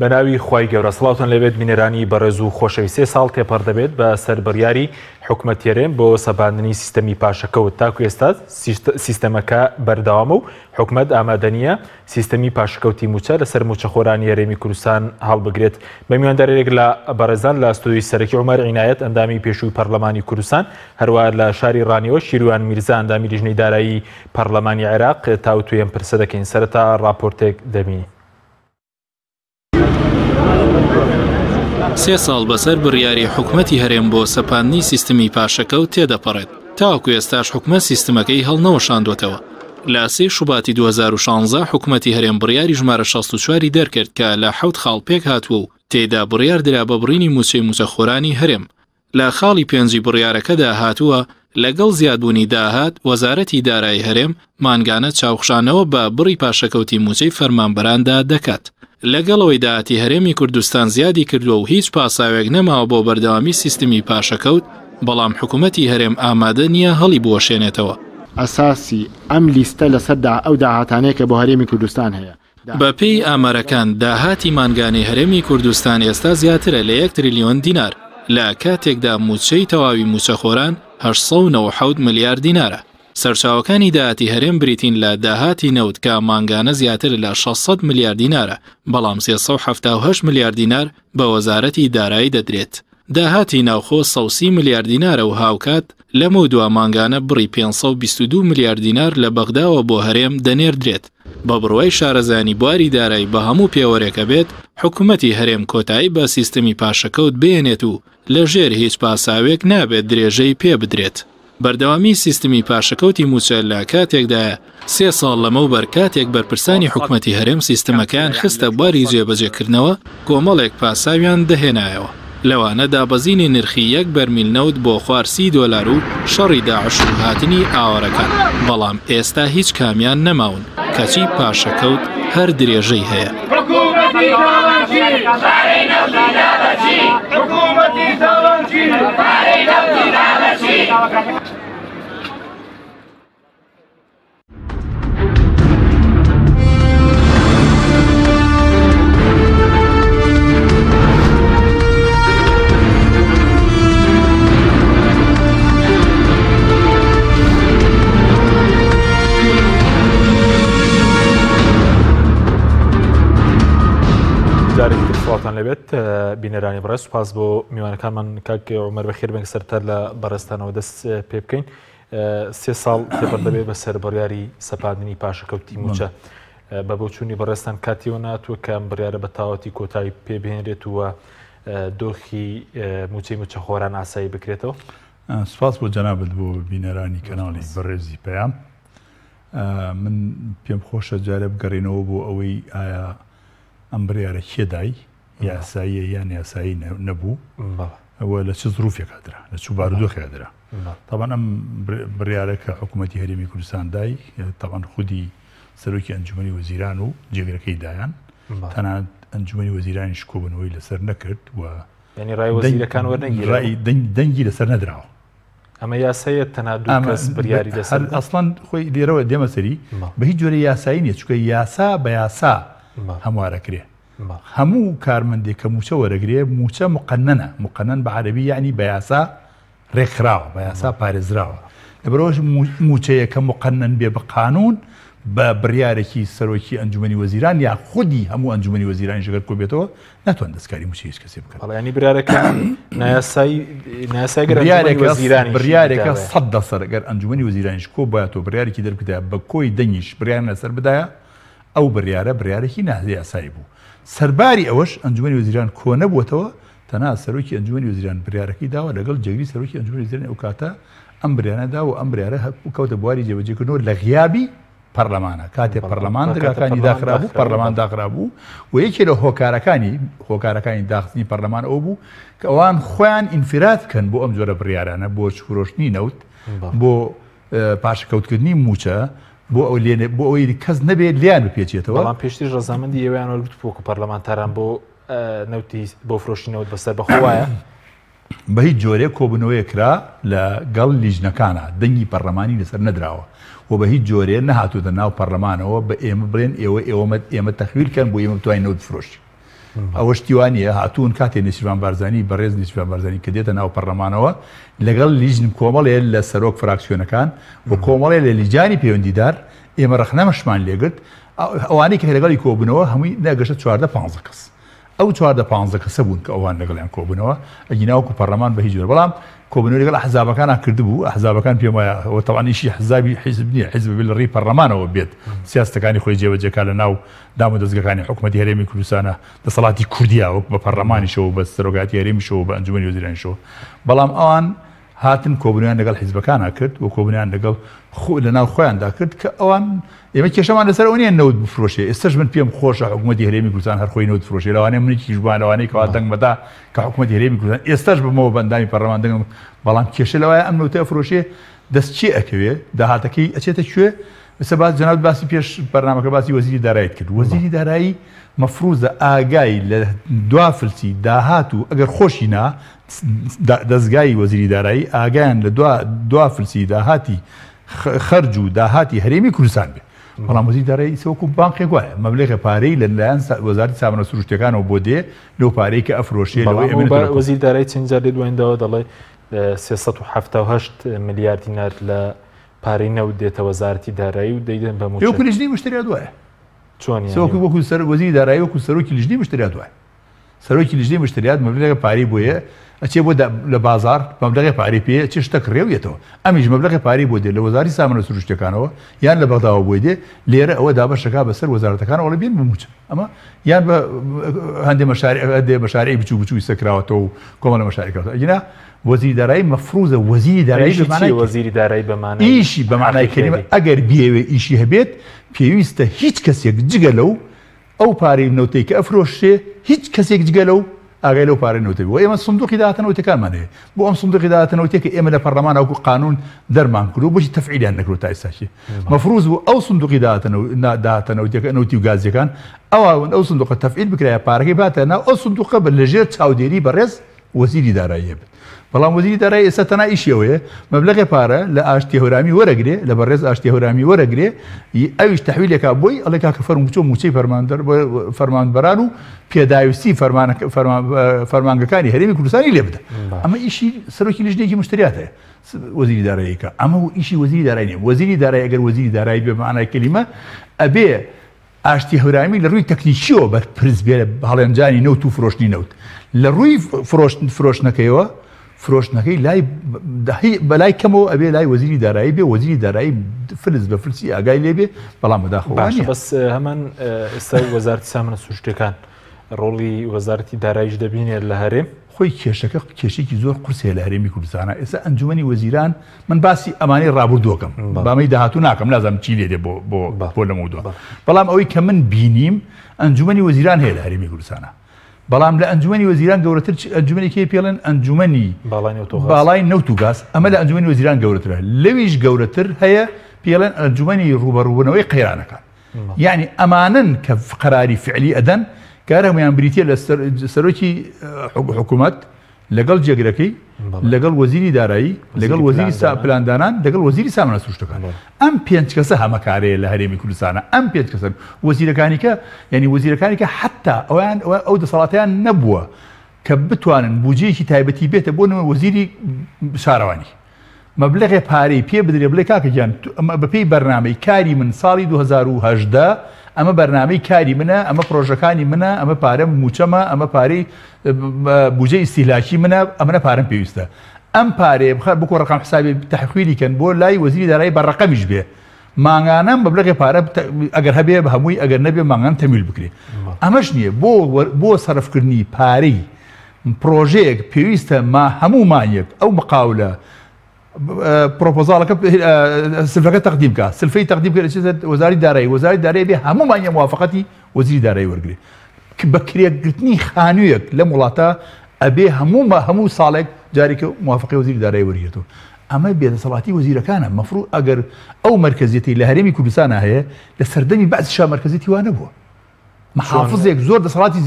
بەناوی خوای گەورە سڵاوتان لەبێت بینەرانی بەڕێز و خۆشەویست 3 ساڵ تێپەڕ دەبێت بە سەربڕیاری حکومەتیێرێن بۆ سەپاندنی سیستەمی پاشەکەوت تاکو ئێستا سیستەمەکە بەردەوامە و حکومەت ئامادەنیە سیستەمی پاشەکەوتی موچە لەسەر موچەخۆرانی هەرێمی کوردستان هەڵبگرێت. بە میواندارێک لە بەڕێزان لە ئەستۆی سەرەکی عومەر عینایەت ئەندامی پێشووی پەرلەمانی کوردستان هەروە لە شاری ڕانیەوە شیروان میرزا ئەندامی لیژنەی دارایی پەرلەمانی عێراق تاوتوێن پرسە دەکەین. سەرەتا ڕاپۆرتێک دەبینی. 3 ساڵ بەسەر بڕیاری حکومەتی هەرێم بۆ سەپاندنی سیستەمی پاشەکەوت تێدەپەڕێت. تاوەکو ئێستاش حکومەت سیستەمەکەی هەڵنەوەشاندوێتەوە. لە 3 شوباتی 2016 حکومەتی هەرێم بڕیاری ژمارە 64 دەرکرد کە لە 7 خاڵ پێک هاتووە و تێدا بڕیار درا بە بڕینی موچەی موچەخۆرانی هەرێم. لە خاڵی پێنجی بڕیارەکەدا هاتووە لەگەڵ زیادبوونی داهات وەزارەتی دارایی هەرێم مانگانە چاوخشانەوە بە بڕی پاشەکەوتی موچەی فەرمانبەراندا دەکات. لەگەڵەوەی داهاتی هەرێمی کوردستان زیادی کردووە و هیچ پاساوێک نەماوە بۆ بەردەوامی سیستەمی پاشەکەوت، بەڵام حکومەتی هەرێم ئامادە نییە هەڵی بوەشێنێتەوە. ئەساسی ئەم لیستە لەسەردا ئەو داهاتانەیە کە بۆ هەرێمی کوردستان هەیە. بەپێی ئامارەکان داهاتی مانگانەی هەرێمی کوردستان ئێستا زیاترە لە 1 تریلیۆن دینار، لە کاتێکدا موچەی تەواوی موچەخۆران 897 ملیارد دینارە. سەرچاوەکانی داهاتی هەرێم بریتین لە داهاتی نەوت کە مانگانە زیاتر لە 600 ملیارد دینارە، بەڵام 378 ملیارد دینار بە وەزارەتی دارایی دەدرێت. داهاتی ناوخۆ 130 ملیارد دینارە و هاوکات لەمە دووە مانگانە بڕی 522 ملیارد دینار لە بەغداوە بۆ هەرێم دەنێردرێت. بە بڕوای شارەزانی بواری دارایی بە هەموو پێوەرێکە بێت، حکومەتی هەرێم کۆتایی بە سیستەمی پاشەکەوت بێنێت و لە ژێر هیچ پاساوێک نابێت درێژەی پێ بدرێت. بەردەوامی سیستەمی پاشەکەوتی موچە لە کاتێکدایە 3 ساڵ لەمەوبەر کاتێک بەرپرسانی حکومەتی هەرێم سیستەمەکەیان خستە بواری جێبەجێکردنەوە کۆمەڵێک پاساویان دەهێنایەوە. لەوانە دابەزینی نرخی 1 بەرمیل نەوت بۆ خوار $30 و شەڕی داعش و هاتنی ئاوەڕەکان، بەڵام ئێستا هیچ کامیان نەماون کەچی پاشەکەوت هەر درێژەی هەیە. سڵاتان لەبێت بینەرانی بەڕێز، سوپاس بۆ میوانەکانمان کاک عومەر بەخێر بێن سەرتر لە بەڕێستانەوە دەست پێ بکەین. 3 ساڵ تێپەڕ دەبێت بە سەربڕیاری سەپاندنی پاشەکەوتی موچە. بە بۆچوونی بەڕێستان کاتیەوە ناتوە کە ئەم بڕیارە بە تاواتی کۆتایی پێبهێنرێت وە دۆخی موچەی موچەخۆران ئاسایی بکرێتەوە. سوپاس بۆ جەنابەت بۆ بینەرانی کەناڵی بەڕێزی پەیام. من پێم خۆشە جارە بگەڕێنەوە بۆ ئەوەی ئایا ئەم بڕیارە کێدای یاساییە یان یاسایی نەبوو، ئەوە لە چ زروفێکا درا، لە چوو بارودۆخێکا درا. تاوان ئەم بڕیارە کە حکوومەتی هەرێمی کوردستان دای، تاوان خودی سەرۆکی ئەنجومەنی وەزیران و جێگرەکەی دایان، تەنانەت ئەنجومەنی وەزیرانیش کۆبوونەوەی لەسەر نەکرد و یعنی ڕای وەزیرەکان وەرنەگیرا، دەنگی لەسەر نەدراوە. ئەمە یاسایە تەنها دوو کەس بڕیاری دەسەر ئەسڵەن خۆی لێرەوە دێمە سەری بە هیچ جۆرە یاسایی نییە، چونکە یاسا بە یاسا هەموارەکرێ. هەموو کارمەندێک کە موچە وەرەگرێ موچە مقننە، مقنن بە عەرەبی یعنی بە یاسا ڕێکخراوە، بە یاسا پارێزراوە. لەبەرەوەش موچەیە کە مقنن بێ بە قانون بە بڕیارێکی سەرۆکی ئەنجومەنی وەزیران یا خودی هەموو ئەنجومەنی وەزیرانی ژەگەر کۆ بێتەوە ناتوان دەستکاری موچە هیچ کەسێ بکات. ینی بڕیارەکە بڕیارێکە 100% ئەگەر ئەنجومەنی وەزیرانیش کۆ بایەتەوە بڕیارێکی دەربکدایە بە کۆی دەنگیش بڕیار لەسەر بدایە، ئەو بڕیارێکی یاسایی بوو. سەرباری ئەوەش ئەنجومەنی وەزیران کۆ نەبووەتەوە، تەنها سەرۆکی ئەنجومەنی وەزیران بڕیارەکەی داوە لەگەڵ جێگری سەرۆکی ئەنجومەنی وەزیران ئەو کاتە ئەم بڕیارەدا و ئەم بڕیارە کەوتە بواری جێبەجێکردنەوە لە غیابی پەرلەمانە. کاتێک پەرلەمان دەرگاکانی داخرابوو، پەرلەمان داخرابوو و یەکێ لە هۆکارەکانی داخستنی پەرلەمان ئەو بوو کە ئەوان خۆیان ئینفراد بکەن بۆ ئەم جۆرە بڕیارانە، بۆ فرۆشتنی نەوت، بۆ پاشەکەوتکردنی موچە، بۆ ئەوەی کەس نەبێت لیان بپێچێتەوە. بەڵام پێشتر ڕەزامەندی ئێوەیان وەرگرت بۆکو پەرلەمانتاران بۆ نەوتی بۆ فرۆشتی نەوت بەسەر بەخۆوایە بە هیچ جۆرێ کۆبوونەوەی کرا لە گەڵ لیژنەکانە، دەنگی پەرلەمانی لەسەر نەدراوە و بە هیچ جۆرێ نەهاتووتە ناو پەرلەمانەوە بە ئێمە بڵێن ئێمە تەخویرکەن بۆ ئێمە بتوانین نەوت فرۆشی. ئەوە شتیوانە هاتوون کاتێ نێچیروان بارزانانی بەڕێز نێچیروان بارزانانی کە دێتە ناو پەرلەمانەوە لەگەڵ لیژن کۆمەڵێ لە سەرۆک فراکسیۆنەکان و کۆمەڵێ لە لیجانی پەیوەندیدار ئێمە ڕەخنەمەشمان لێگرت ئەوانەی کە لەگەڵی کۆبوونەوە هەمووی نەگەشتە 14-15 کەس ئەو 14-15 کەسە بوون کە ئەوان لەگەڵیان کۆبوونەوە ئەگیناوەکو پەرلەمان بە هیچ جۆر بەڵام کۆبوونەوە لەگەڵ ئەحزابەکانان کردبوو ئەحزابەکان پێم وایە تەوانیشی حزابی حیزب نییە حیزب بێت لە ڕێی پەرلەمانەوە بێت سیاستەکانی خۆی جێبەجێکا لە ناو دام و دەستگاکانی حکوومەتی هەرێمی کوردستانە دەسەڵاتی کوردیا وەک بە پەرلەمانیشەوە بە سەرۆکاتی هەرێمیشەوە بە ئەنجومەنی وەزیرانیشەوە بەڵام ئەوان هاتن کۆبوونیان لەگەڵ حیزبەکانە کرد و کۆبوونیان لەگەڵ لە ناو خۆیاندا کرد کە ئەوان ئێمە کێشەمان لەسەر ئەو نیە نەوت بفرۆشێ ئێستاش من پێم خۆشە حکوومەتی هەرێمی کوردستان هەر خۆی نەوت فرۆشێ لەوانەیە منێکی ژوان لەوانەیە کەوا دەنگ بەدا کە حکوومەتی هەرێمی کوردستان ئێستاش بمەوە بەندامی پەرلەمان دەنگم بەڵام کێشە لەوایە ئەم نەوتە فرۆشێ دەست چی ئەکەوێ داهاتەکەی ئەچێتە کوێ مثل باز جناب باسی پێش بەرنامەکە باسی وەزیری داراییت کرد وەزیری دارایی مەفروضە ئاگای لە دوافلسی داهات و ئەگەر خۆشی نا دەستگای وەزیری دارایی ئاگایان لە دوافلسی داهاتی خەرج و داهاتی هەرێمی کوردستان بێ بەڵام وەزیری دارایی سەوەکو بانقێک وایە مەبلەغی پارەی لەلایەن وەزارەتی سامانە سروشتەکانەوە بۆ دێ لەو پارەی کە ئەفرۆشێ وەزیری دارایی چەند جار لێ دوایندەوە دەڵێ 378 ملیار دینار لە پارەی نەوت دێتە وەزارەتی دارایی و دەیدەن بە موچە وەکو لیژنەی مشتریات وایە چۆن سەوەکو وەکو سەر وەزیری دارایی وەکو سەرۆکی لیژنەی مشتریات وایە سەرۆکی لیژنەی مشتریات مەبلەغی پارەی بۆیە ئەچێ بۆ لە بازار مەبلەغی پارەی پێ چ شتێک ڕێویێتەوە ئەمیش مەبلەغی پارەی بۆ دێ لە وەزارەتی سامانە سروشتەکانەوە یان لە بەغداوە بۆی دێ لێرە ئەوە دابەشەکە بەسەر وەزارەتەکانەوە لە بین بموچە ئەمە یان بە هەندێک مەشارێع بچوو بچووی سەکراوەتەوە و کۆمەڵە مەشارێکەوە ئەگینا وەزیری دارایی مەفروضە وەزیری دارایی وەزیری دارایی بەمانای ئیشی بەمانای کەلیمە ئەگەر بیەوێ ئیشی هەبێت پێویستە هیچ کەسێک جگە لەو ئەو پارەی نەوتەی کە ئەفرۆشێ هیچ کەسێک جگە لەو ئاگای لەو پارەی نەوتەی و ئێمە سندوقی داهاتنەوتەکانمان هەیە بۆ ئەم سندوقی داهاتنەوتەی کە ئێمە لە پەرلەمان وەکو قانون دەرمان کرد و بۆچی تەفعیلیان نەکرد تا ئێستاشی مەفروض بوو ئەو سندوقی داهاتنەوتەکە نەوتی و گازیەکان ئەو سندوقە تەفعیل بکرایە پارەکەی باتە ناو ئەو سندوقە لەژێر چاودێری بەڕێز وەزیری دارایی بێت بەڵام وەزیری دارایی ئێستا تەنها ئیشیەوەیە مەبلەغی پارە لە ئاشتی هەورامی وەرەگرێ لە بەڕێز ئاشتی هەورامی وەرەگرێ ئەویش تەحویلێکا بۆی ئەڵێ کاکە فەرمو بچۆ موچەی فەرمانبەران و پێداویستی فەرمانگەکانی هەرێمی کوردستانی لێ بدە ئەمە ئیشی سەرۆکی لیژنەیەکی مشتریات هەیە وەزیری داراییەکە ئەمە ئیشی وەزیری دارایی نیە وەزیری دارایی ئەگەر وەزیری دارایی بێ بەمانای کەلیمە ئەبێ ئاشتی هەورامی لە ڕووی تەکنیکیەوە بەرپرس بێ هەڵێنجانی نەوت و فرۆشتنی نەوت لە ڕووی فرۆشتنەکەیەوە فرۆشتنەکەی بەلای کەمەوە ئەبێ لای وەزیری دارایی بێ وەزیری دارایی فلس بە فلسی ئاگای لێ بێ بەڵام بەداخەوە بەس هەمان ئێستا وەزارەتی سامانە سروشتەکان ڕۆڵی وەزارەتی داراییش دەبینێت لە هەرێم خۆی کێشەکە کێشێکی زۆر قورسێ لە هەرێمی کوردستانە ئێستا ئەنجومەنی وەزیران من باسی ئەمانەی ڕابردووەکەم بامەی داهاتوو ناکەم نازانم چی لێ دێ بۆ لەمەوە بەڵام ئەوەی کە من بینیم ئەنجومەنی وەزیران هەیە لە هەرێمی کوردستانە بەڵام لە ئەنجومەنی وەزیران گەورەتر ئەنجومەنێکی پێڵێن ئەنجومەنی باڵای نەوت و گاز ئەمە لە ئەنجومەنی وەزیران گەورەترە لەویش گەورەتر هەیە پێڵێن ئەنجومەنی ڕوبەڕووبوونەوەی قەیرانەکان یعنی ئەمانن کە قەراری فعلی ئەدەن کار هەمویان بریتە لە سەرۆکی حکوومەت لەگەڵ جێگرەکەی لەگەڵ وەزیری دارایی لەگەڵ وەزیری پلاندانان لەگەڵ وەزیری سامانە سروشتەکان ئەم پێنج کەسە هەمەکارەیە لە هەرێمی کوردستانە ئەم پێنج کەسە وەزیرەکانیکە یعنی وەزیرەکانیکە حتا ئەو دەسەڵاتیان نەبووە کە بتوانن بودجەیەکی تایبەتی بێتە بۆ نمە وەزیری شارەوانی مەبلەغی پارەی پێ بدرێ بڵێ کاکەگیان بەپێی بەرنامەی کاری من ساڵی 2018 ئەمە بەرنامەی کاری منە ئەمە پرۆژەکانی منە ئەمە پارەم موچەمە ئەمە پارەی بودجەی ئیستیهلاکی منە ئەمەە پارەم پێویستە ئەم پارەیە بکۆ ڕقم حسابی تەحویلیکەن بۆ لای وەزیری دارایی بەڕقەمیش بێ مانگانە مەبلەغی پارە ئەگەر هەبێ بە هەمووی ئەگەر نەبێ مانگان تەمیل بکرێ ئەمەش نییە بۆ سەرفکردنی پارەی پرۆژەیەک پێویستە هەموو مانیەک ئەو مقاولە پرۆپۆزاڵەکە سلفەکە تەقدیم بکە سلفەی تەقدیم بکە وەزاری دارایی بێ هەموو مانیە موافقەتی وەزیری دارایی وەرگێ بە کرێگرتنی خانوویەک لە وڵاتە ئەبێ هەموو ساڵێک جارێکە موافقی وەزیری دارایی وەرگێتەوە ئەمە بێدەسەڵاتی وەزیرەکانە مەفروض ئەگەر ئەو مرکزیەتی لە هەرێمی کوردستانە هەیە لە سەردەمی بەعزیشا مرکزیەتی وانە بووە محافظێک زۆر دەسەڵاتی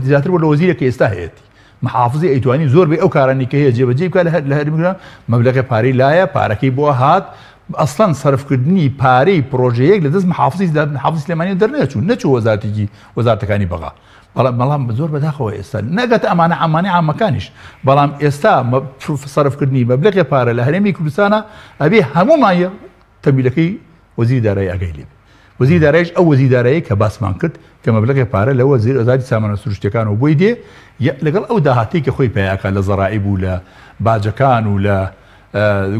زیاتر بۆ لە وەزیرێکە ئێستا هەیەی محافظی ئەیتوانی زۆر بێ ئەو کارانی کە هەیە جێبەجێ بکات لە هەرێمی کوردستان مەبلەغی پارەی لایە پارەکەی بۆ هات ئەسڵەن سەرفکردنی پارەی پرۆژەیەک لە دەست محافزی سلێمانی دەرنەچوو نەچوو وەزارەتێکی بەغا بەڵام بزۆر بەداخەوە ئێستا نەگەت ئەمانە ئەمانە عامەکانیش بەڵام ئێستا سەرفکردنی مەبلەغی پارە لە هەرێمی کوردستانە ئەبێ هەمومانە تەمبیلەکەی وەزیری دارایی ئەگەی لێ وەزیری داراییش ئەو وەزیری دارایی کە باسمان کرد کە مەبلەغی پارە لە وەزارەتی سامانە سروشتیەکانەوە بۆی دێ لەگەڵ ئەو داهاتی کە خۆی پێیاکە لە زەرائیب و لە باجەکان و لە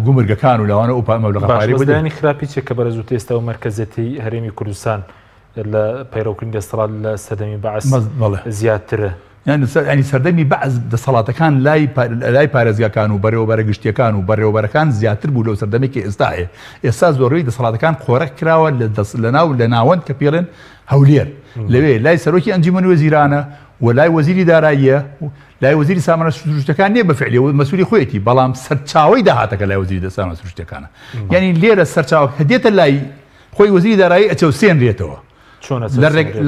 گومرگەکان و لەوانە ئەو مەبلەغ پارەی بەدانی خراپی چێک کە بەرەز و تێستا و مەرکەزەتی هەرێمی کوردستان لە پەیڕەوکردنی دەسەڵات لە سەردەمی بەعەس زیاترە ینی سەردەمی بەعز دەسەڵاتەکان لای پارێزگاکان و بەڕێوەبەرە گشتیەکان و بەڕێوەبەرەکان زیاتر بوو لەو سەردەمێکی ئێستا هەیە ئێستا زۆربەی دەسەڵاتەکان قۆرەک کراوە لە ناوەند کە پێڵێن هەولێر لەوێ لای سەرۆکی ئەنجومەنی وەزیرانە و لای وەزیری داراییە لای وەزیری سامانە سروشتەکان نییە بەفعلی مەسوولی خۆیەتی بەڵام سەرچاوی داهاتەکە لای وەزیری سامانە سروشتەکانە یعنی لێرە سەرچاو هەدێتە لای خۆی وەزیری دارایی ئەچەوسێنرێتەوە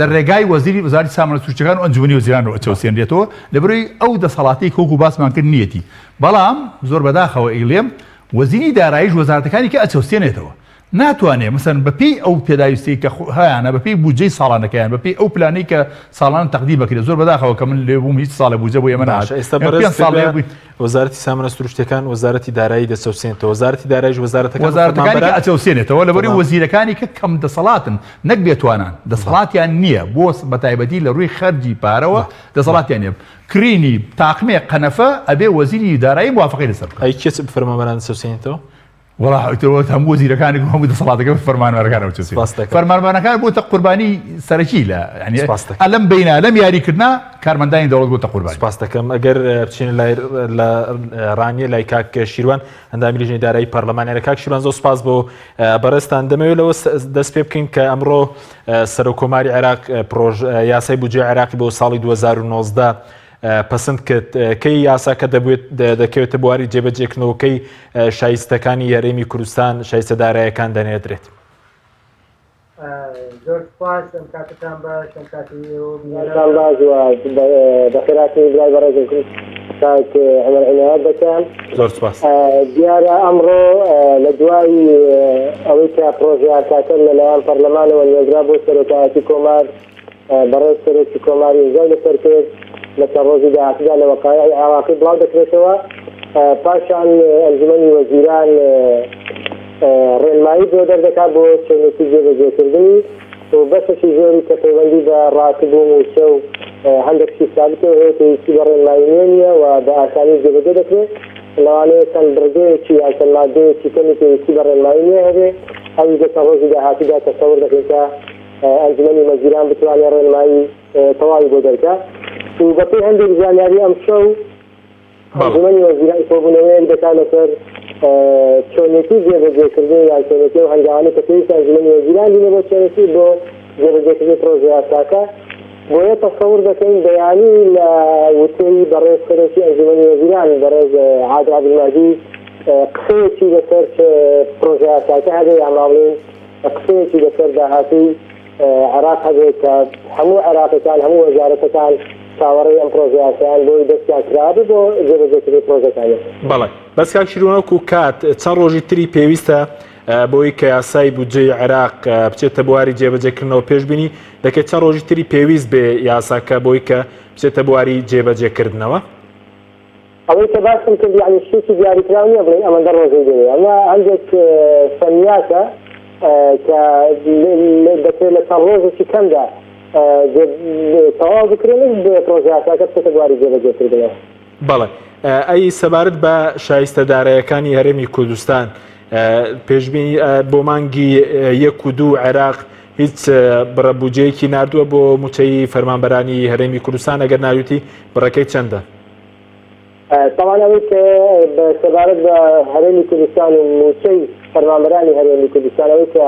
لە ڕێگای وەزاری سامانە سروشتەکان و ئەنجومەنی وەزیران و ئەچەوسێنرێتەوە لەبەرەوەی ئەو دەسەڵاتی کۆکو باسمان کرد نیەتی بەڵام زۆر بەداخەوە ئیڵێم وەزیری داراییش وەزارەتەکانی کە ئەچەوسێنێتەوە ناتوانێ مەسەن بەپێی ئەو پێداویستی کە هەیەە بەپێی بودجەی ساڵانەکەیان بەپێی ئەو پلانەی کە ساڵان تەقدیم بکرێت زۆر بەداخەوە کە من لێ بووم هیچ ساڵە بودجە بۆ ئێمە ناش ئێستا وەزارەتی سامانە سروشتەکان وەزارەتی دارایی دەچەوسێنێتەوە وەزارەتی داراییش وەزارەتەکانی ئەچەوسێنێتەوە لەبەری وەزیرەکانی کە کەم دەسەڵاتن نەک بێتوانان دەسەڵاتیان نییە بۆ بەتایبەتی لە ڕووی خەرجی پارەوە دەسەڵاتیان نیە کرینی تاقمێ قەنەفە ئەبێ وەزیری دارایی موافقەی لەسەر بکات ئەی کێس فەرمانبەران دەچەوسێنێتەوە وڵات هەموو وەزیرەکانی هەموو دەسەڵاتەکە فەرمانبەرەکانەوە فەرمانبەرەکان بۆتە قوربانی سەرەکی لە ئەلەم بینە لەم یاریکردنا کارمەندانی دەوڵەت بۆتە قوربانی سپاس دەکەم ئەگەر بچینە لە ڕانیە لای کاک شیروان ئەندامی لیژنەی دارایی پەرلەمانیە لە کاک شیروان زۆر سپاس بۆ بەڕێستان دەمەوێت لەوە دەست پێ بکەین کە ئەمڕۆ سەرۆکۆماری عێراق یاسای بودجێ عێراقی بۆ ساڵی 2019 پسند کرد کەی یاساکە دەکەوێتە بواری جێبەجێکردنەوەکەی شایستەکانی هەرێمی کوردستان شایستە داراییەکان دەنێدرێت زۆر سپاس ئەم کاتتان باش ئەم کاتی باش بەخێراتی برای بەڕێزم کاک عومەر عنایەت دەکەم زۆر سپاس دیارە ئەمڕۆ لە دوای ئەوەی کە پرۆژە یاساکە لەلایەن پەرلەمانەوە نوێژرا بۆ سەرۆکایەتی کۆمار بەڕێز سەرۆکی کۆماری ئیمزای لەسەر کرد لەسەر ڕۆژی داهاتدا لە وەقایعی عێراقی بڵاو دەکرێتەوە پاشان ئەنجومەنی وەزیران ڕێنمایی بۆ دەردەکات بۆ چۆنێتی جێبەجێکردنی و بەشێکی زۆری کە پەیوەندی بە ڕاکردبوون و چە و هەندێکشی ثابتەوە هەیە کە هیچی بە ڕێنمایی نییە و بە ئاسانی جێبەجێ دەکرێت لەوانەیە چەند بڕگەیەکی یان چەند مادەیەکی کەمی پێویستی بە ڕێنمایی نییە هەبێ ئەوی لەسەر ڕۆژی داهاتدا تەسەوور دەکرێت کە ئەنجومەنی وەزیران بتوانێت ڕێنمایی تەواوی بۆ دەرکات و بەپێی هەندێک زانیاری ئەم شەو ئەنجومەنی وەزیران کۆبوونەوەیەک دەکات لەسەر چۆنێتی جێبەجێکردن یان چۆنێتی و هەنگاوانەی کە پێویستە ئەنجومەنی وەزیران بینێ بۆ چۆنێتی بۆ جێبەجێکردنی پرۆژە یاساکە بۆیە تەسەوور دەکەین بەیانی لە وتەی بەڕێز سەرۆکی ئەنجومەنی وەزیران بەڕێز عادل عەبدولماجید قسەیەکی لەسەر پرۆژە یاساکە هەبێ یان ماڵێن قسەیەکی لەسەر داهاتووی عێراق هەبێت کە هەموو عێراقیەکان هەموو وەزارەتەکان چاوەڕێی ئەم پرۆژە یاسایان بۆی دەستیان کرابێ بۆ جێبەجێکردنی پرۆژەکانی بەڵێ بەس کاک شیروانەوەکو کات چەند ڕۆژی تری پێویستە بۆی کە یاسای بودجەی عێراق بچێتە بواری جێبەجێکردنەوە پێشبینی دەکەێت چەند ڕۆژی تری پێویست بێ یاساکە بۆی کە بچێتە بواری جێبەجێکردنەوە ئەوەی کە باسم کرد یعنی شتێکی دیاریکراو نییە بڵێن ئەمەندە ڕۆژەی دەوێت ئەمە هەندێک فەنیاسە کە دەکرێت لە چەند ڕۆژێکی کەمدا تەواو بکرێنن بێ پرۆژە یاساکە بچێتە بواری جێبەجێکردنەوە بەڵێ ئەی سەبارەت بە شایستە داراییەکانی هەرێمی کوردستان پێشبینی بۆ مانگی 1 و 2 عێراق هیچ بڕەبوجەیەکی نردووە بۆ موچەی فەرمانبەرانی هەرێمی کوردستان ئەگەر ناویتی بڕەکەی چەندە؟ طبعا ئەوەی کە بە سەبارەت بە هەرێمی کوردستان و موچەی فەرمانبەرانی هەرێمی کوردستان ئەوەی کە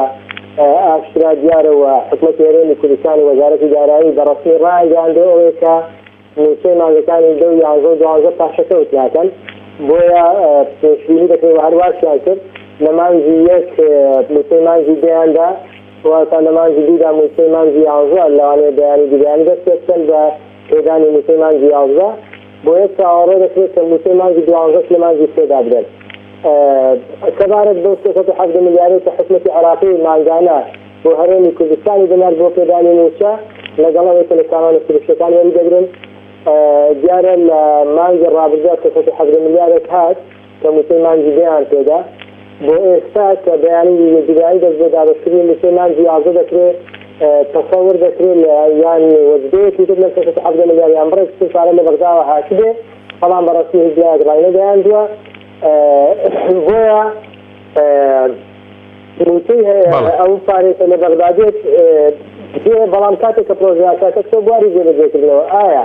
ئاشکرا دیارەوە حکومەتی هەرێمی کوردستان و وەزارەتی دارایی بەڕەسمی ڕایگەاندەوە ئەوەی کە موچەی مانگەکانی 12 پاشەکەوت ناکەن بۆیە پێشبینی دەکرێت هەرواشیان کرد لە مانگی 1 موچەی مانگی دەیاندا واتە لە مانگی 2دا موچەی مانگی 11 لەوانەیە بەیانی دیبیانی دەست پێبکەن بە پێدانی موچەی مانگی 11 بۆیە چاوەڕێ دەکرێت کە موچەی مانگی 12 لە مانگی 3دا بدەن كبارك بوسطة حفظ مليارات حكومة عراقي مانجانا وهرمي كردستاني دمار بو بيداني موسى لقالوا يتلقانون السلوشتان يمدقرن ديار المانجا الرابطات كفة حفظ مليارات هات كمسي مانجي بيان كده بو إستاك بياني جدائي دزبدا بسكري مسي مانجي عزو دكري تصور دكري يعني وجديت يجب لك كفة حفظ ملياري أمرك سلسالة لبغداوة هاشده طبعا برسمي هجلاء قرائنا بيان دوا بويا او فارس لبغداديت فيها بلانكاتك بروجياتك سوباري جيبه له آية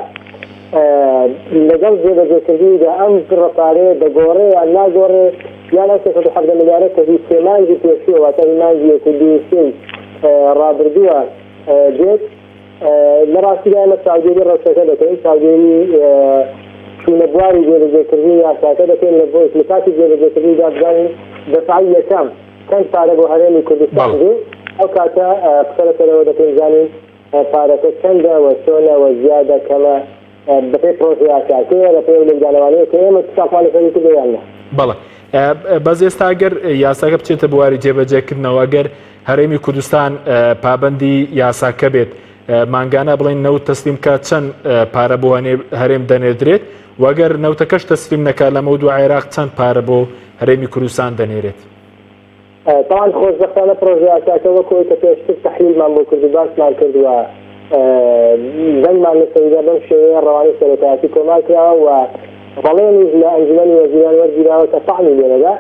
لقل جيبه كردية أم كرطاري دقوري أنا قوري يعني أسفة حفظ مليارات في سيمان جي تيسي واتيمان جي كديسي رابردوها جيت لراسي دائما السعودية الرسالة لكي السعودية شو نبواري جيبه كردية ساكدة كين لبو إسلكاتي جيبه كردية بجاني دفعية كام كان فارغ وهرمي كردستان دي أو كاتا قصرة لودة إنزاني فارغ كندا وسونا وزيادة كما بقي بروسيا كاكية رفعي ولنجانواني كيما تساقواني فريق بيانا بەڵێ بەس ئێستا ئەگەر یاساکە بچێتە بواری جێبەجێکردنەوە ئەگەر هەرێمی کوردستان پابەندی یاساکە بێت مانگانە بڵێن نەوت تەسلیمکە چەند پارە بۆ هەرێم دەنێدرێت وەگەر نەوتەکەش تەسلیم نەکات لەمە دوو عێراق چەند پارە بۆ هەرێمی کوردستان دەنێرێت؟ طبعا خوشبختانه پروژه اساسا وکوی که پیشتر تحلیل من بو کردی باس من کرد و دنگمان لسیده بم شویه روانی سرطاتی کمال کرده و بلینیز لانجمنی وزیران ورزیده و تفعمی لینه ده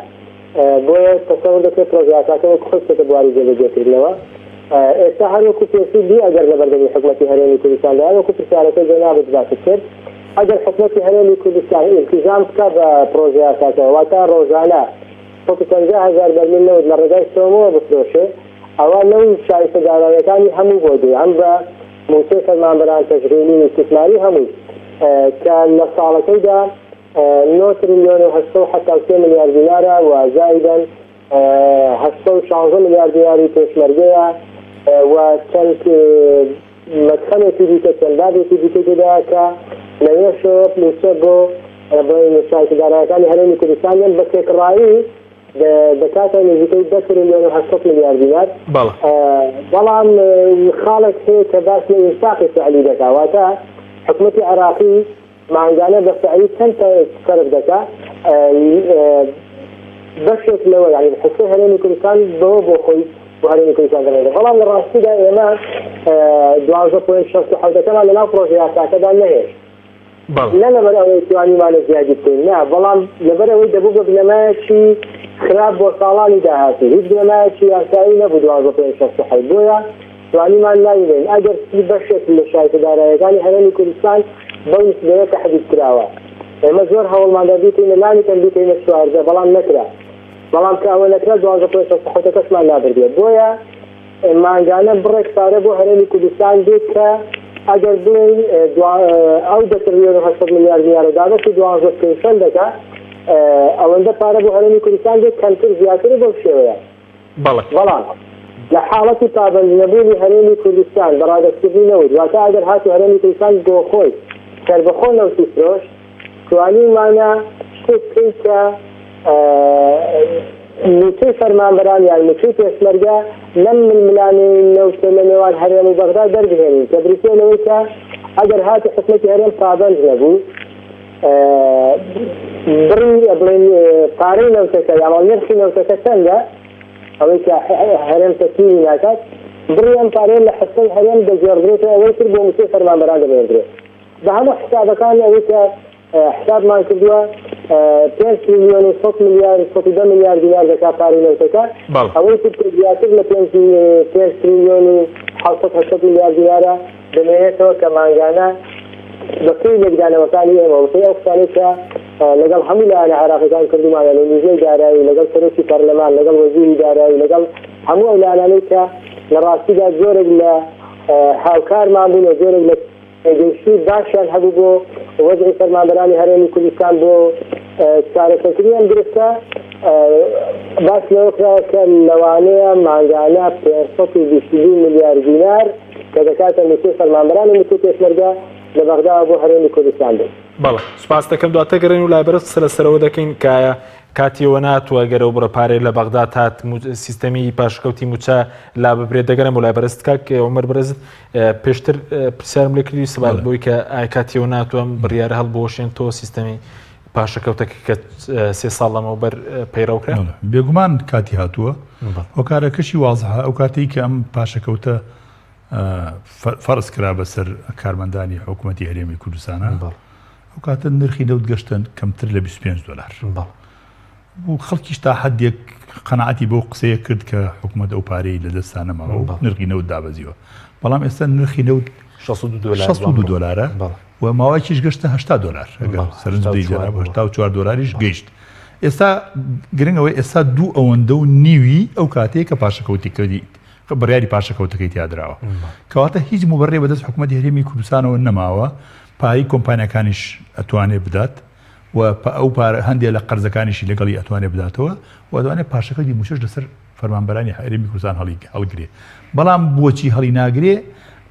باید تصور دکه پروژه اساسا وکو خود ستبواری جلجه کردنه ایسا هر وکو پیسی دی اگر لبردمی حکمتی هرینی کردستان ده وکو پرسیارت جناب اتباس کرد اگر حکمتی هرینی کردستان التزام که پروژه اساسا و تا روزانه فوق 50,000 برمیل نود لرگای سومو بفروشه اول نوع شایسته دارایەکانی هەموو بۆ دێ ئەم بە موسسەی فەرمانبەران تەشغیلی استثماری هەموو کە لە ساڵەکەیدا 9 تریلیۆن و 873 میلیارد دینارە و زائیدەن 816 میلیارد دیناری پێشمەرگەیە و چەند مەدخەلێکی دیکە چەند بابێکی دیکە تێدایە کە لەوێشەوە پلوسە بۆ بڵێن شایسته دارایەکانی هەرێمی کوردستان بە تێکڕایی دكاتره نزيكي 10 تريليون و 8 مليار دينار بلان خالق هيك باس لإنفاق فعلي دكا واتا حكومتي عراقي معنقانا بفعلي كنت تصرف دكا بشت لو يعني الحسين هريني كردستان بو خوي وهريني كردستان دكا بلان الراسي دا إما دوازة بوين شخص حوضة كما لنا بروجيات كذا نهيش لا لبر أوي تواني مال زيادة لا بلان لبر أوي دبوب بنماشي خراب بۆ ساڵانی داهاتی هیچ بنەمایەکی یاسایی نەبوو 12 بۆیە توانیمان ناوێن ئەگەر بەشێک لە شایستەدارایەکانی هەرێمی کوردستان بەو نسبەیە تەحدید کراوە ئێمە زۆر هەوڵماندا بیکەینە لانیتەن بیکەینە چواردە بەڵام نەکرا بەڵام کە ئەوە نەکرا 12 کەسمان نابردێت بۆیە مانگانە بڕێک پارە بۆ هەرێمی کوردستان بێت کە ئەگەر بڵێن ئەو 10 تریلیۆن و 8 میلیارد دینارە دابەتی 12 دەکا ئەوەندە پارە بۆ هەرێمی کوردستان دێت کەمتر زیاتر بەو شێوەیە بەڵام لە حاڵەتی پابەند نەبوونی هەرێمی کوردستان بەڕادەستکردنەوەی دواتە ئەگەر هاتو هەرێمی کوردستان بۆ خۆی سەربەخۆ نەوتی فرۆش توانیمانە شتێک بکەین کە نوچەی فەرمانبەران یان نوچەی پێشمەرگە لەم ململانەی نەوتە لە نێوان هەرێم و بەغدا دەربهێنین کە بریتێ لەوەی کە ئەگەر هاتو حکومەتی هەرێم پابەند نەبوو بڕی بڵێن پارەی نەوتەکە یاڵ نرخی نەوتەکە چەندە ئەوەی کە هەرێم تەسیری ناکات بڕی ئەم پارەیە لە حسەی هەرێم دەجێڕدرێتەوە ئەوەی تر بۆ موسسەی فەرمانبەران دەبێنرێت بە هەموو حسابەکان ئەوەی کە حسابمان کردووە 5 تریلیۆن و 100 میلیارد 110 میلیارد دینار دەکات پارەی نەوتەکە ئەوەی تر زیاتر لە 5 تریلیۆن و 700 میلیارد دینارە دەمێنێتەوە کە مانگانە بەپێی لێکدانەوەکانی ئێمە بەپێی ئەو قسانەی کە لەگەڵ هەموو لایەنە عێراقیەکان کردومانە لە نوێژەی دارایی لەگەڵ سەرۆکی پەرلەمان لەگەڵ وەزیری دارایی لەگەڵ هەموو ئەو لایەنانەی کە لە ڕاستیدا زۆرێک لە هاوکارمان بوون و زۆرێک لە گەیشتنی باشیان هەبوو بۆ وەزعی فەرمانبەرانی هەرێمی کوردستان بۆ چارەسەرکردنی ئەم درستە باس لەوە کراوە کە لەوانەیە مانگانە 522 میلیارد دینار کە دەکاتە نوچەی فەرمانبەران و نوچەی پێشمەرگە لە بەغدا بۆ هەرێمی کوردستان بێت بەڵێ سوپاس دەکەم دواتە گەڕێن و لایبەرە قسە لەسەرەوە دەکەین کایە کاتیەوە ناتوە گەرەو بڕە پارەی لە بەغداد هات سیستەمی پاشکەوتی موچە لا ببرێت دەگەرم و لای بەرزت کاک عومەر بەرزت پێشتر پرسیارم لێ کردی سەبات بۆی کە کاتیەوە ناتوەم بڕیارە هەڵبۆشێن تۆ سیستەمی پاشەکەوتەکە کە 3 ساڵ لەمەوبەر پەیڕەوکرا بێگومان کاتی هاتووە ئەو کارەکەشی وازەها ئەو کاتێک کە ئەم پاشەکەوتە فەرز کرا بەسەر کارمەندانی حکوومەتی هەرێمی کوردستانە ئەو کاتە نرخی نەوت گەشتن کەمتر لە $25 بۆ خەڵکیش تا حەدێک قەنەعەتی بۆ قسەیە کرد کە حکوومەت ئەو پارەی لە دەستانەماوە نرخی نەوت دابەزیوە بەڵام ئێستا نرخی نەوت $62 و ماوەیەکیش گەشتە $80 ئەگەر سەرنج دەیجارا بە $84 گەیشت ئێستا گرنگەوەی ئێستا 2.5 ئەو کاتەیە کە پاشەکەوتی کردی بڕیاری پاشەکەوتەکەی تیادراوە کەواتە هیچ مبەڕێ بەدەست حکوومەتی هەرێمی کوردستانەوە نەماوە پایی کۆمپانیەکانیش ئەتوانێت بدات و ئەو هەندێک لە قەرزەکانیشی لەگەڵی ئەتوانێت بداتەوە و ئەتوانێت پاشەکەوتی موچەش لەسەر فەرمانبەرانی هەرێمی کوردستان هەڵگرێ بەڵام بۆچی هەڵی ناگرێ